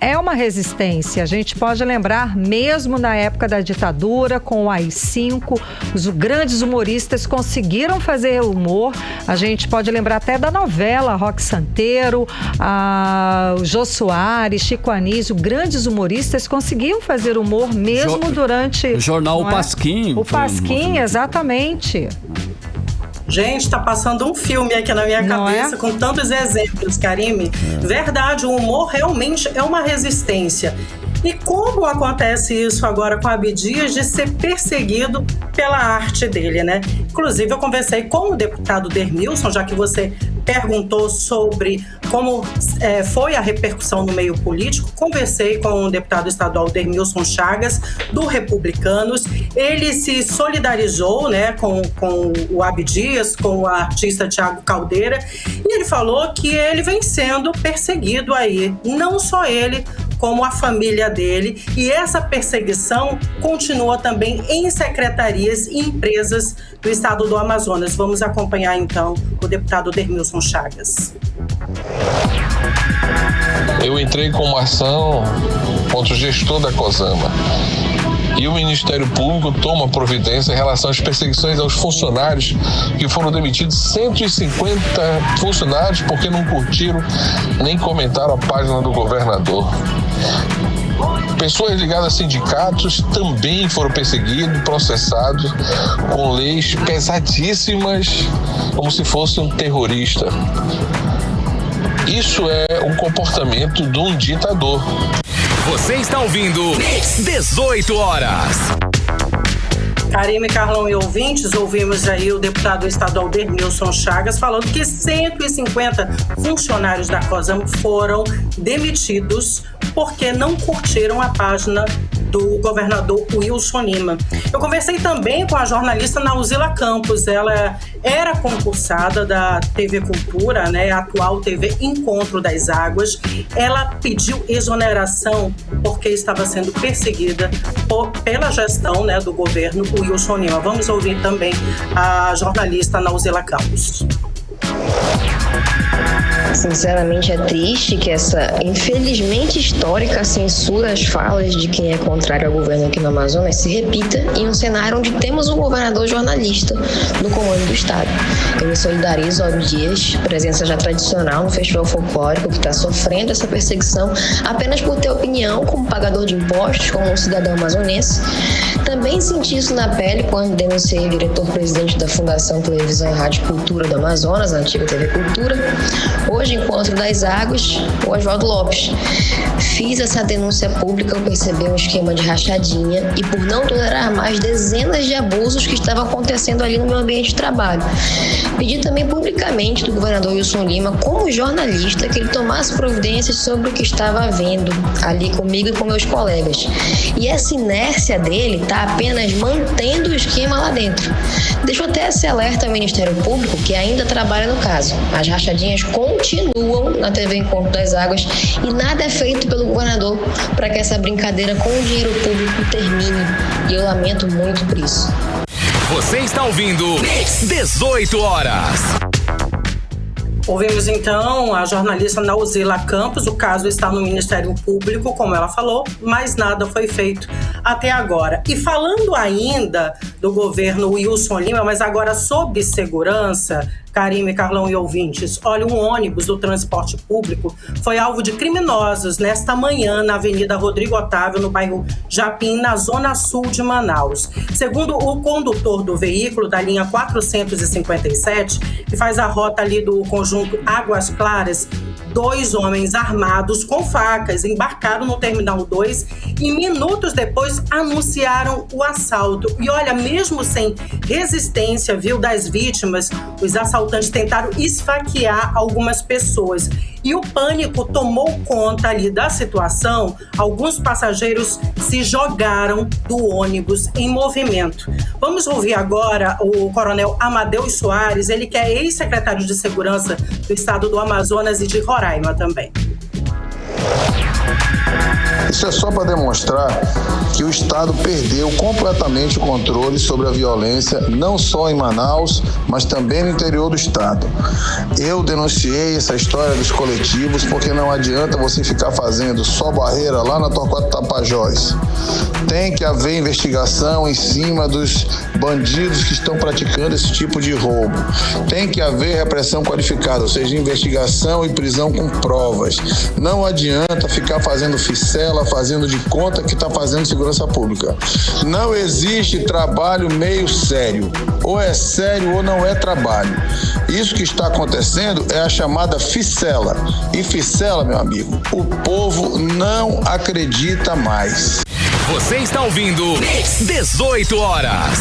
é uma resistência. A gente pode lembrar, mesmo na época da ditadura, com o AI-5, os grandes humoristas conseguiram fazer humor. A gente pode lembrar até da novela Roque Santeiro, o Jô Soares, Chico Anísio, grandes humoristas conseguiam fazer humor mesmo durante... O jornal O Pasquim. O Pasquim, exatamente. Gente, tá passando um filme aqui na minha cabeça com tantos exemplos, Karime. Verdade, o humor realmente é uma resistência. E como acontece isso agora com Abdias de ser perseguido pela arte dele, né? Inclusive, eu conversei com o deputado Dermilson, já que você perguntou sobre como foi a repercussão no meio político. Conversei com o deputado estadual Dermilson Chagas, do Republicanos. Ele se solidarizou, né, com o Abdias, com o artista Thiago Caldeira, e ele falou que ele vem sendo perseguido aí, não só ele, como a família dele, e essa perseguição continua também em secretarias e empresas do estado do Amazonas. Vamos acompanhar então o deputado Dermilson Chagas. Eu entrei com uma ação contra o gestor da COSAMA. E o Ministério Público toma providência em relação às perseguições aos funcionários, que foram demitidos 150 funcionários porque não curtiram nem comentaram a página do governador. Pessoas ligadas a sindicatos também foram perseguidos, processados com leis pesadíssimas, como se fosse um terrorista. Isso é um comportamento de um ditador. Você está ouvindo 18 horas. Karime, Carlão e ouvintes, ouvimos aí o deputado estadual Dermilson Chagas falando que 150 funcionários da COSAMA foram demitidos porque não curtiram a página do governador Wilson Lima. Eu conversei também com a jornalista Nauzila Campos. Ela era concursada da TV Cultura, né, a atual TV Encontro das Águas. Ela pediu exoneração porque estava sendo perseguida pela gestão, né, do governo Wilson Lima. Vamos ouvir também a jornalista Nauzila Campos. Sinceramente, é triste que essa, infelizmente, histórica censura às falas de quem é contrário ao governo aqui no Amazonas se repita em um cenário onde temos um governador jornalista no comando do Estado. Eu me solidarizo ao Abdias, presença já tradicional no Festival Folclórico, que está sofrendo essa perseguição apenas por ter opinião como pagador de impostos, como um cidadão amazonense. Também senti isso na pele quando denunciei o diretor-presidente da Fundação Televisão e Rádio Cultura do Amazonas, a antiga TV Cultura, hoje Encontro das Águas, o Oswaldo Lopes. Fiz essa denúncia pública ao perceber um esquema de rachadinha e por não tolerar mais dezenas de abusos que estavam acontecendo ali no meu ambiente de trabalho. Pedi também publicamente do governador Wilson Lima, como jornalista, que ele tomasse providências sobre o que estava havendo ali comigo e com meus colegas. E essa inércia dele está apenas mantendo o esquema lá dentro. Deixo até esse alerta ao Ministério Público, que ainda trabalha no caso. As rachadinhas continuam na TV Encontro das Águas e nada é feito pelo governador para que essa brincadeira com o dinheiro público termine. E eu lamento muito por isso. Você está ouvindo 18 horas. Ouvimos então a jornalista Nauzila Campos. O caso está no Ministério Público, como ela falou, mas nada foi feito até agora. E falando ainda do governo Wilson Lima, mas agora sobre segurança, Karime, Carlão e ouvintes, olha, um ônibus do transporte público foi alvo de criminosos nesta manhã na Avenida Rodrigo Otávio, no bairro Japim, na zona sul de Manaus. Segundo o condutor do veículo da linha 457, que faz a rota ali do conjunto Águas Claras, 2 homens armados com facas embarcaram no Terminal 2 e minutos depois anunciaram o assalto. E olha, mesmo sem resistência, viu, das vítimas, os assaltantes tentaram esfaquear algumas pessoas. E o pânico tomou conta ali da situação. Alguns passageiros se jogaram do ônibus em movimento. Vamos ouvir agora o coronel Amadeus Soares, ele que é ex-secretário de Segurança do Estado do Amazonas e de Roraima também. Isso é só para demonstrar que o Estado perdeu completamente o controle sobre a violência, não só em Manaus, mas também no interior do Estado. Eu denunciei essa história dos coletivos, porque não adianta você ficar fazendo só barreira lá na Torquato Tapajós. Tem que haver investigação em cima dos bandidos que estão praticando esse tipo de roubo. Tem que haver repressão qualificada, ou seja, investigação e prisão com provas. Não adianta ficar fazendo ficela, fazendo de conta que está fazendo segurança pública. Não existe trabalho meio sério. Ou é sério ou não é trabalho. Isso que está acontecendo é a chamada ficela. E ficela, meu amigo, o povo não acredita mais. Você está ouvindo 18 horas.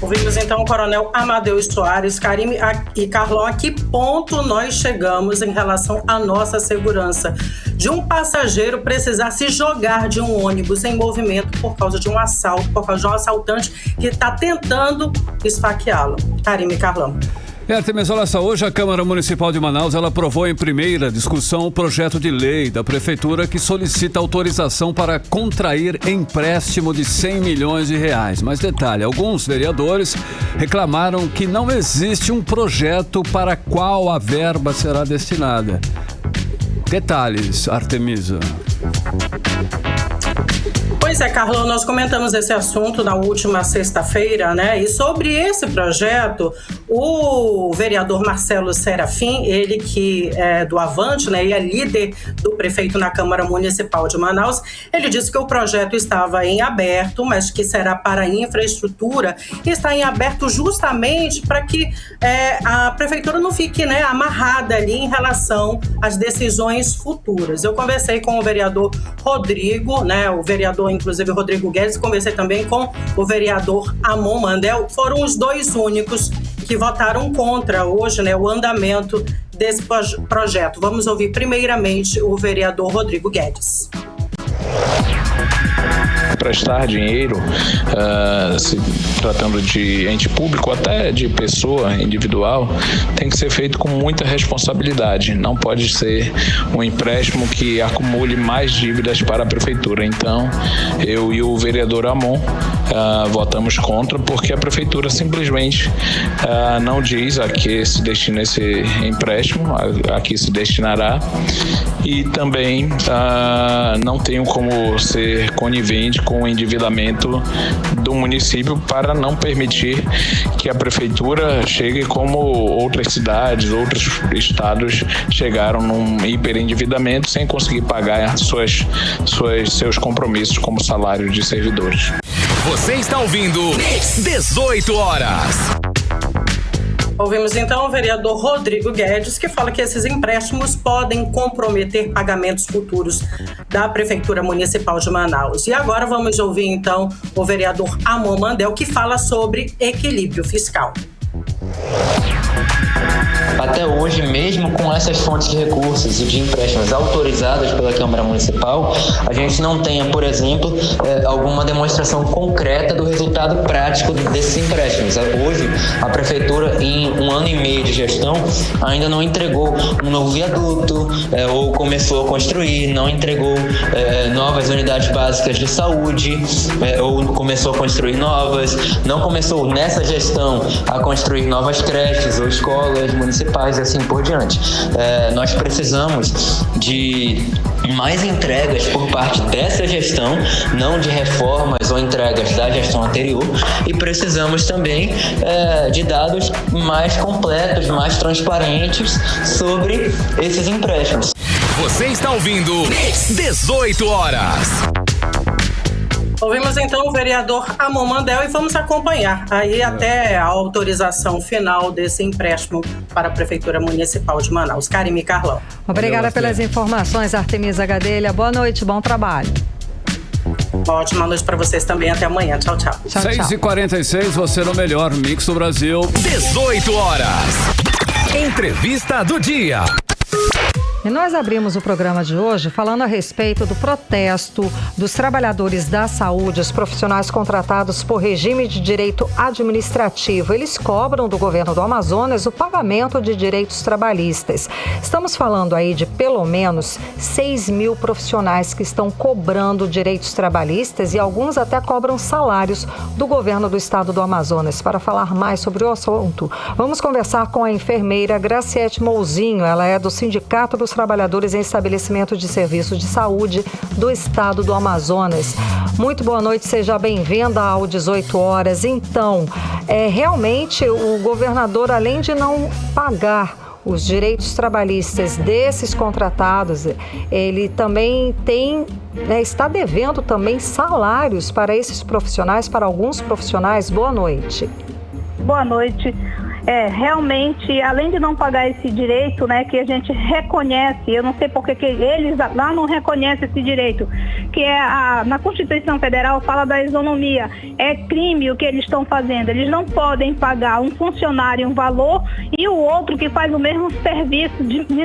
Ouvimos então o coronel Amadeus Soares. Karime e Carlão, a que ponto nós chegamos em relação à nossa segurança? De um passageiro precisar se jogar de um ônibus em movimento por causa de um assalto, por causa de um assaltante que está tentando esfaqueá-lo. Karime e Carlão. Artemis, olha só, hoje a Câmara Municipal de Manaus ela aprovou em primeira discussão o projeto de lei da Prefeitura que solicita autorização para contrair empréstimo de 100 milhões de reais. Mas detalhe, alguns vereadores reclamaram que não existe um projeto para qual a verba será destinada. Detalhes, Artemisa. Pois é, Carlão, nós comentamos esse assunto na última sexta-feira, né? E sobre esse projeto, o vereador Marcelo Serafim, ele que é do Avante, né? E é líder do prefeito na Câmara Municipal de Manaus, ele disse que o projeto estava em aberto, mas que será para a infraestrutura, e está em aberto justamente para que a prefeitura não fique, né, amarrada ali em relação às decisões futuras. Eu conversei com o vereador Rodrigo, né? O vereador, inclusive, Rodrigo Guedes, conversei também com o vereador Amon Mandel. Foram os 2 únicos que votaram contra hoje, né, o andamento desse projeto. Vamos ouvir primeiramente o vereador Rodrigo Guedes. Prestar dinheiro, se tratando de ente público, até de pessoa individual, tem que ser feito com muita responsabilidade. Não pode ser um empréstimo que acumule mais dívidas para a prefeitura. Então, eu e o vereador Amon votamos contra, porque a prefeitura simplesmente não diz a que se destina esse empréstimo, a que se destinará, e também não tem como ser conivente com o endividamento do município para não permitir que a prefeitura chegue como outras cidades, outros estados chegaram num hiperendividamento sem conseguir pagar seus compromissos como salário de servidores. Você está ouvindo 18 horas. Ouvimos então o vereador Rodrigo Guedes, que fala que esses empréstimos podem comprometer pagamentos futuros da Prefeitura Municipal de Manaus. E agora vamos ouvir então o vereador Amon Mandel, que fala sobre equilíbrio fiscal. Até hoje, mesmo com essas fontes de recursos e de empréstimos autorizadas pela Câmara Municipal, a gente não tenha, por exemplo, alguma demonstração concreta do resultado prático desses empréstimos. Hoje, a Prefeitura, em 1 ano e meio de gestão, ainda não entregou um novo viaduto, ou começou a construir, não entregou novas unidades básicas de saúde, ou começou a construir novas, não começou nessa gestão a construir novas creches ou escolas municipais e assim por diante. Nós precisamos de mais entregas por parte dessa gestão, não de reformas ou entregas da gestão anterior, e precisamos também de dados mais completos, mais transparentes sobre esses empréstimos. Você está ouvindo 18 horas. Ouvimos então o vereador Amon Mandel e vamos acompanhar aí até a autorização final desse empréstimo para a Prefeitura Municipal de Manaus. Karime e Carlão. Obrigada pelas informações, Artemisa Gadelha. Boa noite, bom trabalho. Ótima noite para vocês também. Até amanhã. Tchau, tchau. 6h46, você no melhor Mix do Brasil. 18 horas. Entrevista do dia. E nós abrimos o programa de hoje falando a respeito do protesto dos trabalhadores da saúde, os profissionais contratados por regime de direito administrativo. Eles cobram do governo do Amazonas o pagamento de direitos trabalhistas. Estamos falando aí de pelo menos 6 mil profissionais que estão cobrando direitos trabalhistas e alguns até cobram salários do governo do estado do Amazonas. Para falar mais sobre o assunto, vamos conversar com a enfermeira Graciete Mouzinho. Ela é do Sindicato dos Trabalhadores em Estabelecimento de Serviço de Saúde do Estado do Amazonas. Muito boa noite, seja bem-vinda ao 18 horas. Então, realmente o governador, além de não pagar os direitos trabalhistas desses contratados, ele também está devendo também salários para esses profissionais, para alguns profissionais. Boa noite. Boa noite. Realmente, além de não pagar esse direito, né, que a gente reconhece, eu não sei porque que eles lá não reconhecem esse direito, que na Constituição Federal fala da isonomia. É crime o que eles estão fazendo. Eles não podem pagar um funcionário um valor e o outro que faz o mesmo serviço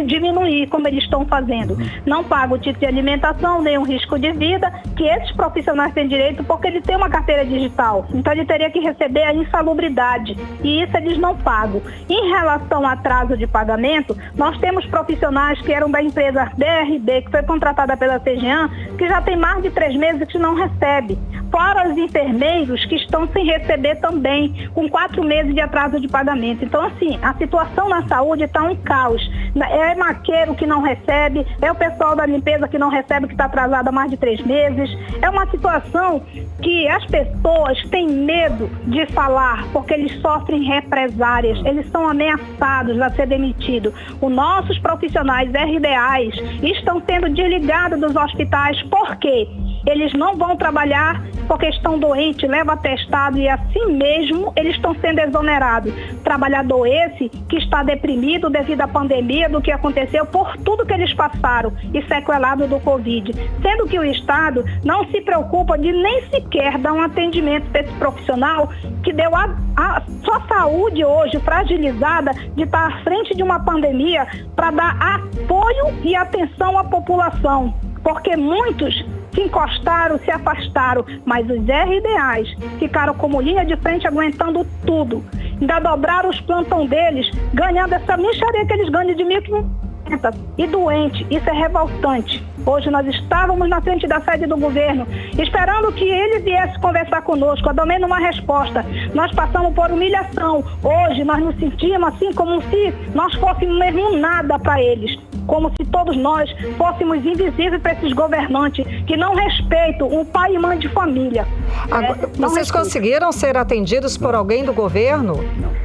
diminuir, como eles estão fazendo. Não paga o título de alimentação, nem um risco de vida, que esses profissionais têm direito porque ele tem uma carteira digital. Então ele teria que receber a insalubridade. E isso eles não pagam. Em relação ao atraso de pagamento, nós temos profissionais que eram da empresa DRB, que foi contratada pela CGEAN, que já tem mais de 3 meses que não recebe. Fora os enfermeiros que estão sem receber também, com 4 meses de atraso de pagamento. Então, assim, a situação na saúde está um caos. É maqueiro que não recebe, é o pessoal da limpeza que não recebe, que está atrasado há mais de 3 meses. É uma situação que as pessoas têm medo de falar, porque eles sofrem represálias, eles são ameaçados a ser demitidos. Os nossos profissionais RDAs estão sendo desligados dos hospitais, por quê? Eles não vão trabalhar porque estão doentes, levam atestado e assim mesmo eles estão sendo exonerados. Trabalhador esse que está deprimido devido à pandemia, do que aconteceu, por tudo que eles passaram e sequelado do Covid. Sendo que o Estado não se preocupa de nem sequer dar um atendimento para esse profissional que deu a sua saúde hoje fragilizada de estar à frente de uma pandemia para dar apoio e atenção à população. Porque muitos se encostaram, se afastaram, mas os RDAs ficaram como linha de frente aguentando tudo. Ainda dobraram os plantão deles, ganhando essa mixaria que eles ganham de R$ sangrenta e doente. Isso é revoltante. Hoje nós estávamos na frente da sede do governo, esperando que ele viesse conversar conosco, dando uma resposta. Nós passamos por humilhação. Hoje nós nos sentimos assim como se nós fôssemos mesmo nada para eles. Como se todos nós fôssemos invisíveis para esses governantes que não respeitam um pai e mãe de família. Agora, vocês conseguiram ser atendidos por alguém do governo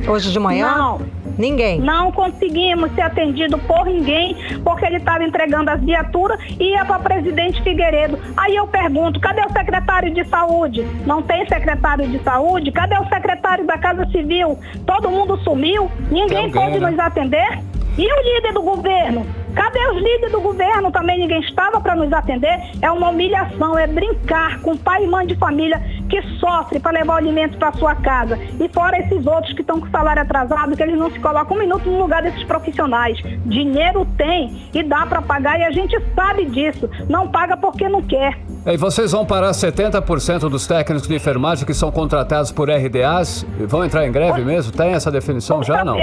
hoje de manhã? Não. Ninguém? Não conseguimos ser atendidos por ninguém, porque ele estava entregando as viaturas e ia para Presidente Figueiredo. Aí eu pergunto, cadê o secretário de saúde? Não tem secretário de saúde? Cadê o secretário da Casa Civil? Todo mundo sumiu? Ninguém pôde nos atender? E o líder do governo? Cadê os líderes do governo? Também ninguém estava para nos atender. É uma humilhação, é brincar com pai e mãe de família que sofre para levar o alimento para sua casa. E fora esses outros que estão com salário atrasado, que eles não se colocam um minuto no lugar desses profissionais. Dinheiro tem e dá para pagar e a gente sabe disso. Não paga porque não quer. E vocês vão parar 70% dos técnicos de enfermagem que são contratados por RDAs? Vão entrar em greve mesmo? Tem essa definição já, não?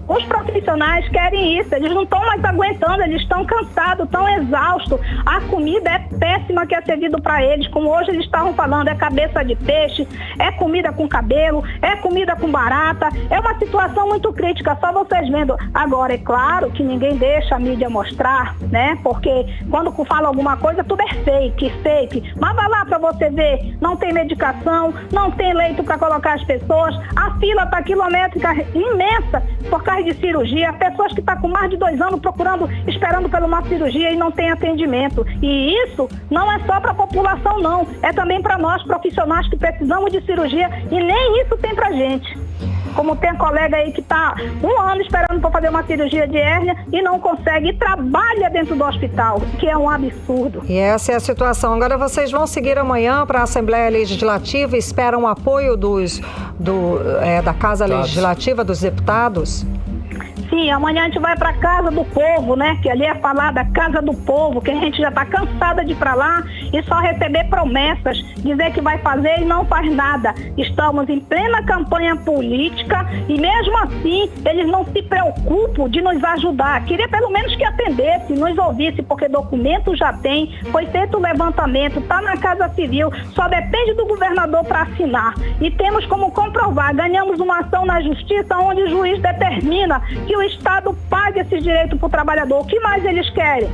Os profissionais querem isso, eles não estão mais aguentando, eles estão cansados, estão exaustos. A comida é péssima que é servido para eles, como hoje eles estavam falando, é cabeça de peixe, é comida com cabelo, é comida com barata, é uma situação muito crítica, só vocês vendo. Agora, é claro que ninguém deixa a mídia mostrar, né? Porque quando fala alguma coisa, tudo é fake, mas vai lá para você ver, não tem medicação, não tem leito para colocar as pessoas, a fila está quilométrica imensa por causa de cirurgia, pessoas que estão com mais de 2 anos esperando por uma cirurgia e não tem atendimento. E isso não é só para a população, não. É também para nós, profissionais, que precisamos de cirurgia e nem isso tem pra gente. Como tem colega aí que está 1 ano esperando para fazer uma cirurgia de hérnia e não consegue, e trabalha dentro do hospital, que é um absurdo. E essa é a situação. Agora vocês vão seguir amanhã para a Assembleia Legislativa e esperam o apoio da Casa Legislativa, dos deputados? Sim, amanhã a gente vai para a Casa do Povo, né? Que ali é falar da Casa do Povo, que a gente já está cansada de ir para lá e só receber promessas, dizer que vai fazer e não faz nada. Estamos em plena campanha política e mesmo assim eles não se preocupam de nos ajudar. Queria pelo menos que atendesse, nos ouvisse, porque documento já tem, foi feito o levantamento, está na Casa Civil, só depende do governador para assinar. E temos como comprovar, ganhamos uma ação na Justiça onde o juiz determina que o Estado pague esse direito para o trabalhador. O que mais eles querem?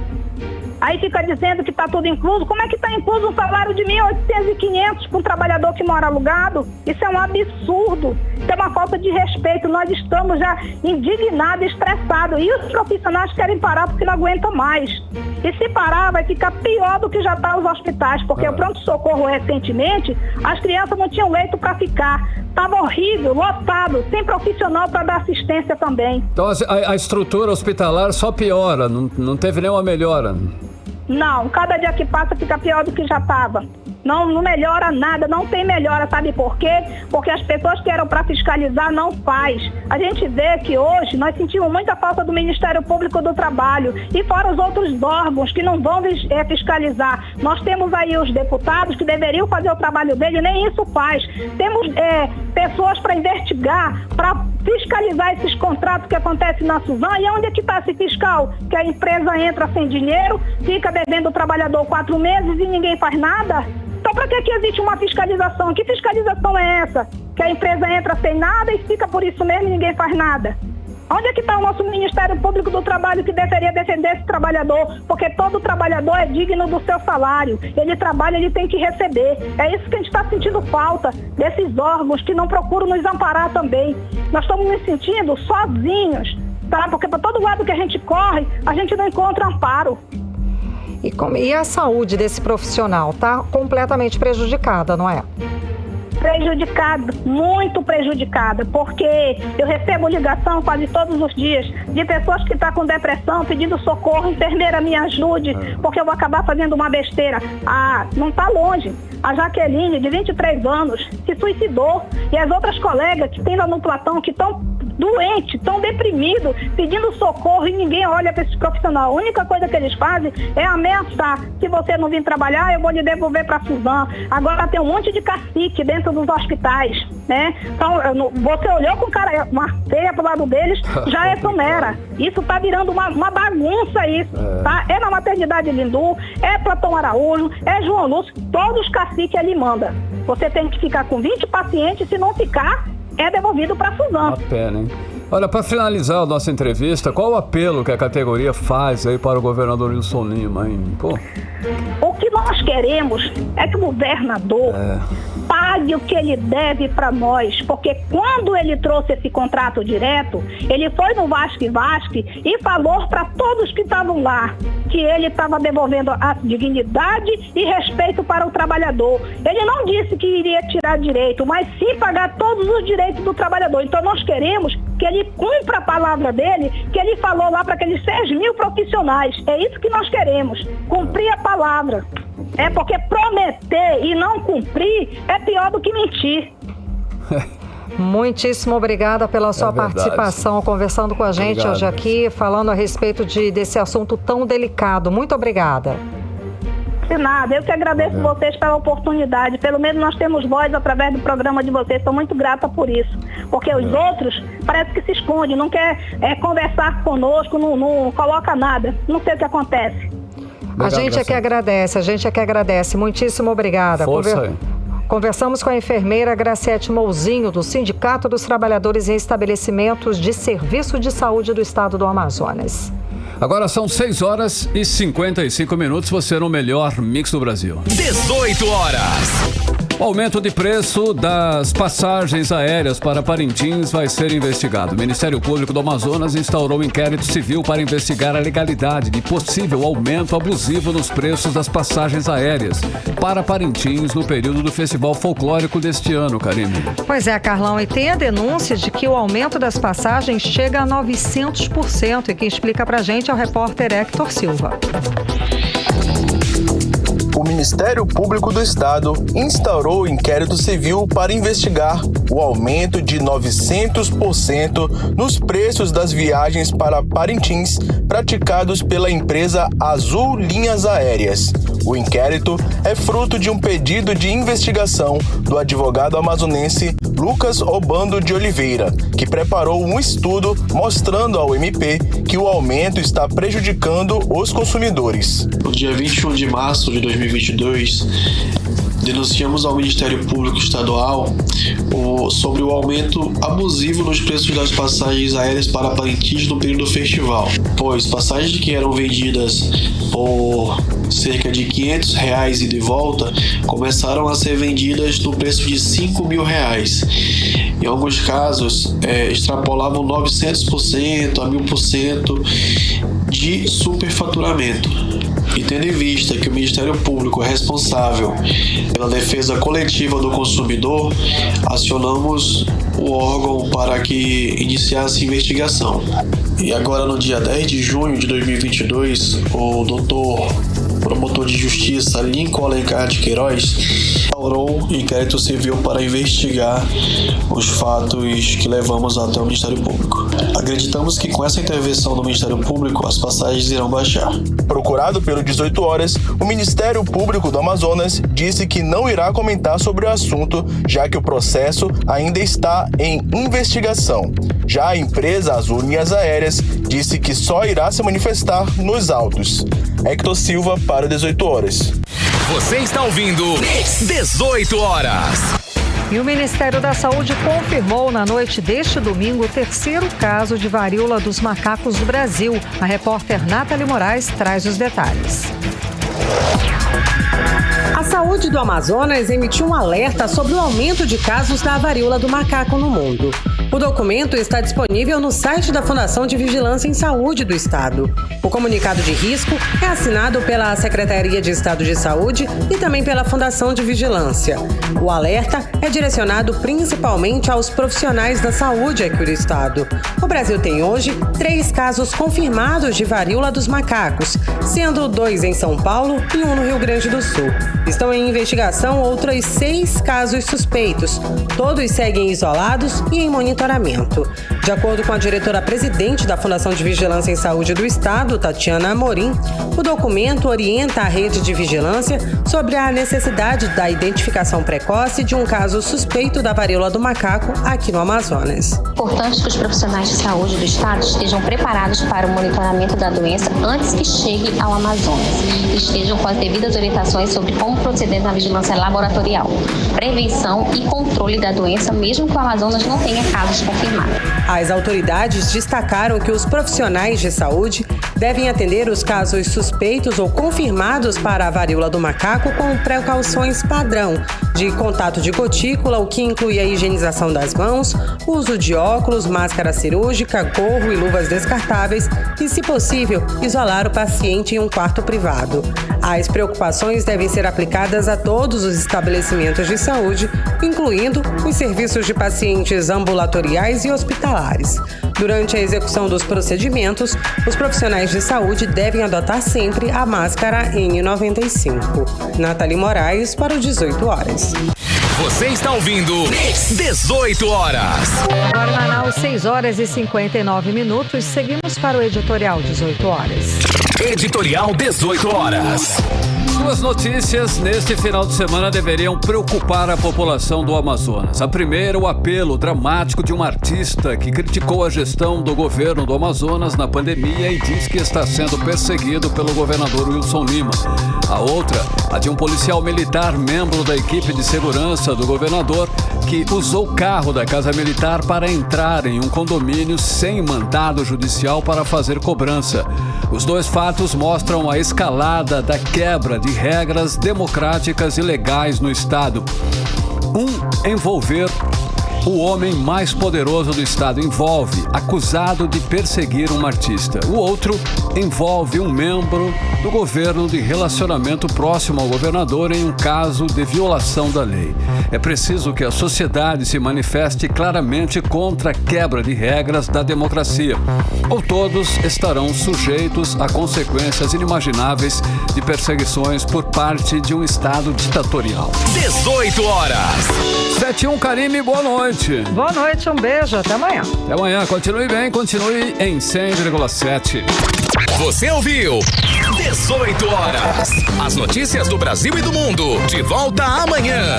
Aí fica dizendo que está tudo incluso. Como é que está incluso um salário de 1.800 e 500 para um trabalhador que mora alugado? Isso é um absurdo. Isso é uma falta de respeito. Nós estamos já indignados, estressados. E os profissionais querem parar porque não aguentam mais. E se parar, vai ficar pior do que já está os hospitais. Porque o pronto-socorro recentemente, as crianças não tinham leito para ficar. Estava horrível, lotado, sem profissional para dar assistência também. Então a estrutura hospitalar só piora, não teve nenhuma melhora. Não, cada dia que passa fica pior do que já estava. Não melhora nada, não tem melhora, sabe por quê? Porque as pessoas que eram para fiscalizar não faz. A gente vê que hoje nós sentimos muita falta do Ministério Público do Trabalho e fora os outros órgãos que não vão fiscalizar. Nós temos aí os deputados que deveriam fazer o trabalho dele, nem isso faz. Temos pessoas para investigar, para fiscalizar esses contratos que acontecem na Suzano. E onde é que está esse fiscal? Que a empresa entra sem dinheiro, fica devendo o trabalhador 4 meses e ninguém faz nada? Então, para que existe uma fiscalização? Que fiscalização é essa? Que a empresa entra sem nada e fica por isso mesmo e ninguém faz nada? Onde é que está o nosso Ministério Público do Trabalho que deveria defender esse trabalhador? Porque todo trabalhador é digno do seu salário. Ele trabalha, ele tem que receber. É isso que a gente está sentindo falta, desses órgãos que não procuram nos amparar também. Nós estamos nos sentindo sozinhos, tá? Porque para todo lado que a gente corre, a gente não encontra amparo. E a saúde desse profissional está completamente prejudicada, não é? Prejudicada, muito prejudicada, porque eu recebo ligação quase todos os dias de pessoas que estão com depressão, pedindo socorro, enfermeira, me ajude, porque eu vou acabar fazendo uma besteira. Não está longe. A Jaqueline, de 23 anos, se suicidou. E as outras colegas que tem lá no Platão, que estão doentes, estão deprimidos, pedindo socorro e ninguém olha para esse profissional. A única coisa que eles fazem é ameaçar. Se você não vir trabalhar, eu vou lhe devolver para a Suzano. Agora tem um monte de cacique dentro dos hospitais, né? Então, você olhou com uma feia pro lado deles, já é somera. Isso tá virando uma bagunça isso, tá? É na maternidade Lindu, é Platão Araújo, é João Lúcio, todos os caciques ali mandam. Você tem que ficar com 20 pacientes, se não ficar, é devolvido para a Suzano. Uma pena, hein? Olha, para finalizar a nossa entrevista, qual o apelo que a categoria faz aí para o governador Wilson Lima, hein? Pô. O que nós queremos é que o governador pague o que ele deve para nós, porque quando ele trouxe esse contrato direto, ele foi no Vasque e falou para todos que estavam lá que ele estava devolvendo a dignidade e respeito para o trabalhador. Ele não disse que iria tirar direito, mas sim pagar todos os direitos do trabalhador. Então nós queremos que ele cumpra a palavra dele, que ele falou lá para aqueles 6.000 profissionais. É isso que nós queremos, cumprir a palavra. É porque prometer e não cumprir é pior do que mentir. Muitíssimo obrigada pela sua participação, conversando com a gente hoje aqui, falando a respeito desse assunto tão delicado. Muito obrigada. De nada, eu que agradeço vocês pela oportunidade. Pelo menos nós temos voz através do programa de vocês. Estou muito grata por isso. Porque os outros parece que se escondem, não quer conversar conosco, não coloca nada. Não sei o que acontece. A gente é que agradece. Muitíssimo obrigada. Força aí. Conversamos com a enfermeira Graciete Mouzinho, do Sindicato dos Trabalhadores em Estabelecimentos de Serviço de Saúde do Estado do Amazonas. Agora são 6h55, você no melhor mix do Brasil. 18 horas. O aumento de preço das passagens aéreas para Parintins vai ser investigado. O Ministério Público do Amazonas instaurou um inquérito civil para investigar a legalidade de possível aumento abusivo nos preços das passagens aéreas para Parintins no período do Festival Folclórico deste ano, Karine. Pois é, Carlão, e tem a denúncia de que o aumento das passagens chega a 900%, e quem explica pra gente é o repórter Hector Silva. O Ministério Público do Estado instaurou o inquérito civil para investigar o aumento de 900% nos preços das viagens para Parintins praticados pela empresa Azul Linhas Aéreas. O inquérito é fruto de um pedido de investigação do advogado amazonense Lucas Obando de Oliveira, que preparou um estudo mostrando ao MP que o aumento está prejudicando os consumidores. No dia 21 de março de 2022, denunciamos ao Ministério Público Estadual sobre o aumento abusivo nos preços das passagens aéreas para Parintins no período do festival, pois passagens que eram vendidas por cerca de R$500 e de volta começaram a ser vendidas no preço de R$5.000. Em alguns casos, extrapolavam 900% a 1.000% de superfaturamento. E tendo em vista que o Ministério Público é responsável pela defesa coletiva do consumidor, acionamos o órgão para que iniciasse a investigação. E agora, no dia 10 de junho de 2022, o doutor promotor de justiça Lincoln Alencar de Queiroz instaurou um inquérito civil para investigar os fatos que levamos até o Ministério Público. Acreditamos que com essa intervenção do Ministério Público, as passagens irão baixar. Procurado pelo 18 horas, o Ministério Público do Amazonas disse que não irá comentar sobre o assunto, já que o processo ainda está em investigação. Já a empresa Azul Linhas Aéreas disse que só irá se manifestar nos autos. Hector Silva para 18 horas. Você está ouvindo 18 horas. E o Ministério da Saúde confirmou na noite deste domingo o terceiro caso de varíola dos macacos do Brasil. A repórter Nathalie Moraes traz os detalhes. A saúde do Amazonas emitiu um alerta sobre o aumento de casos da varíola do macaco no mundo. O documento está disponível no site da Fundação de Vigilância em Saúde do Estado. O comunicado de risco é assinado pela Secretaria de Estado de Saúde e também pela Fundação de Vigilância. O alerta é direcionado principalmente aos profissionais da saúde aqui do Estado. O Brasil tem hoje 3 casos confirmados de varíola dos macacos, sendo 2 em São Paulo e 1 no Rio Grande do Sul. Estão em investigação outros 6 casos suspeitos. Todos seguem isolados e em monitoramento. De acordo com a diretora-presidente da Fundação de Vigilância em Saúde do Estado, Tatiana Amorim, o documento orienta a rede de vigilância sobre a necessidade da identificação precoce de um caso suspeito da varíola do macaco aqui no Amazonas. É importante que os profissionais de saúde do Estado estejam preparados para o monitoramento da doença antes que chegue ao Amazonas e estejam com as devidas orientações sobre como proceder na vigilância laboratorial, prevenção e controle da doença, mesmo que o Amazonas não tenha casos confirmados. As autoridades destacaram que os profissionais de saúde devem atender os casos suspeitos ou confirmados para a varíola do macaco com precauções padrão de contato de gotícula, o que inclui a higienização das mãos, uso de óculos, máscara cirúrgica, gorro e luvas descartáveis e, se possível, isolar o paciente em um quarto privado. As preocupações devem ser aplicadas a todos os estabelecimentos de saúde, incluindo os serviços de pacientes ambulatoriais e hospitalares. Durante a execução dos procedimentos, os profissionais de saúde devem adotar sempre a máscara N95. Nathalie Moraes para o 18 horas. Você está ouvindo 18 horas. Agora, Manaus, 6 horas e 59 minutos. Seguimos para o editorial 18 horas. Editorial 18 horas. Duas notícias neste final de semana deveriam preocupar a população do Amazonas. A primeira, o apelo dramático de um artista que criticou a gestão do governo do Amazonas na pandemia e diz que está sendo perseguido pelo governador Wilson Lima. A outra, a de um policial militar, membro da equipe de segurança do governador, que usou o carro da Casa Militar para entrar em um condomínio sem mandado judicial para fazer cobrança. Os dois fatos mostram a escalada da quebra de regras democráticas e legais no Estado. Um envolver o homem mais poderoso do Estado, envolve acusado de perseguir um artista. O outro envolve um membro do governo de relacionamento próximo ao governador em um caso de violação da lei. É preciso que a sociedade se manifeste claramente contra a quebra de regras da democracia, ou todos estarão sujeitos a consequências inimagináveis de perseguições por parte de um Estado ditatorial. 18 horas. 7-1, Karime, boa noite. Boa noite, um beijo, até amanhã. Até amanhã, continue bem, continue em 100,7. Você ouviu 18 horas. As notícias do Brasil e do mundo. De volta amanhã.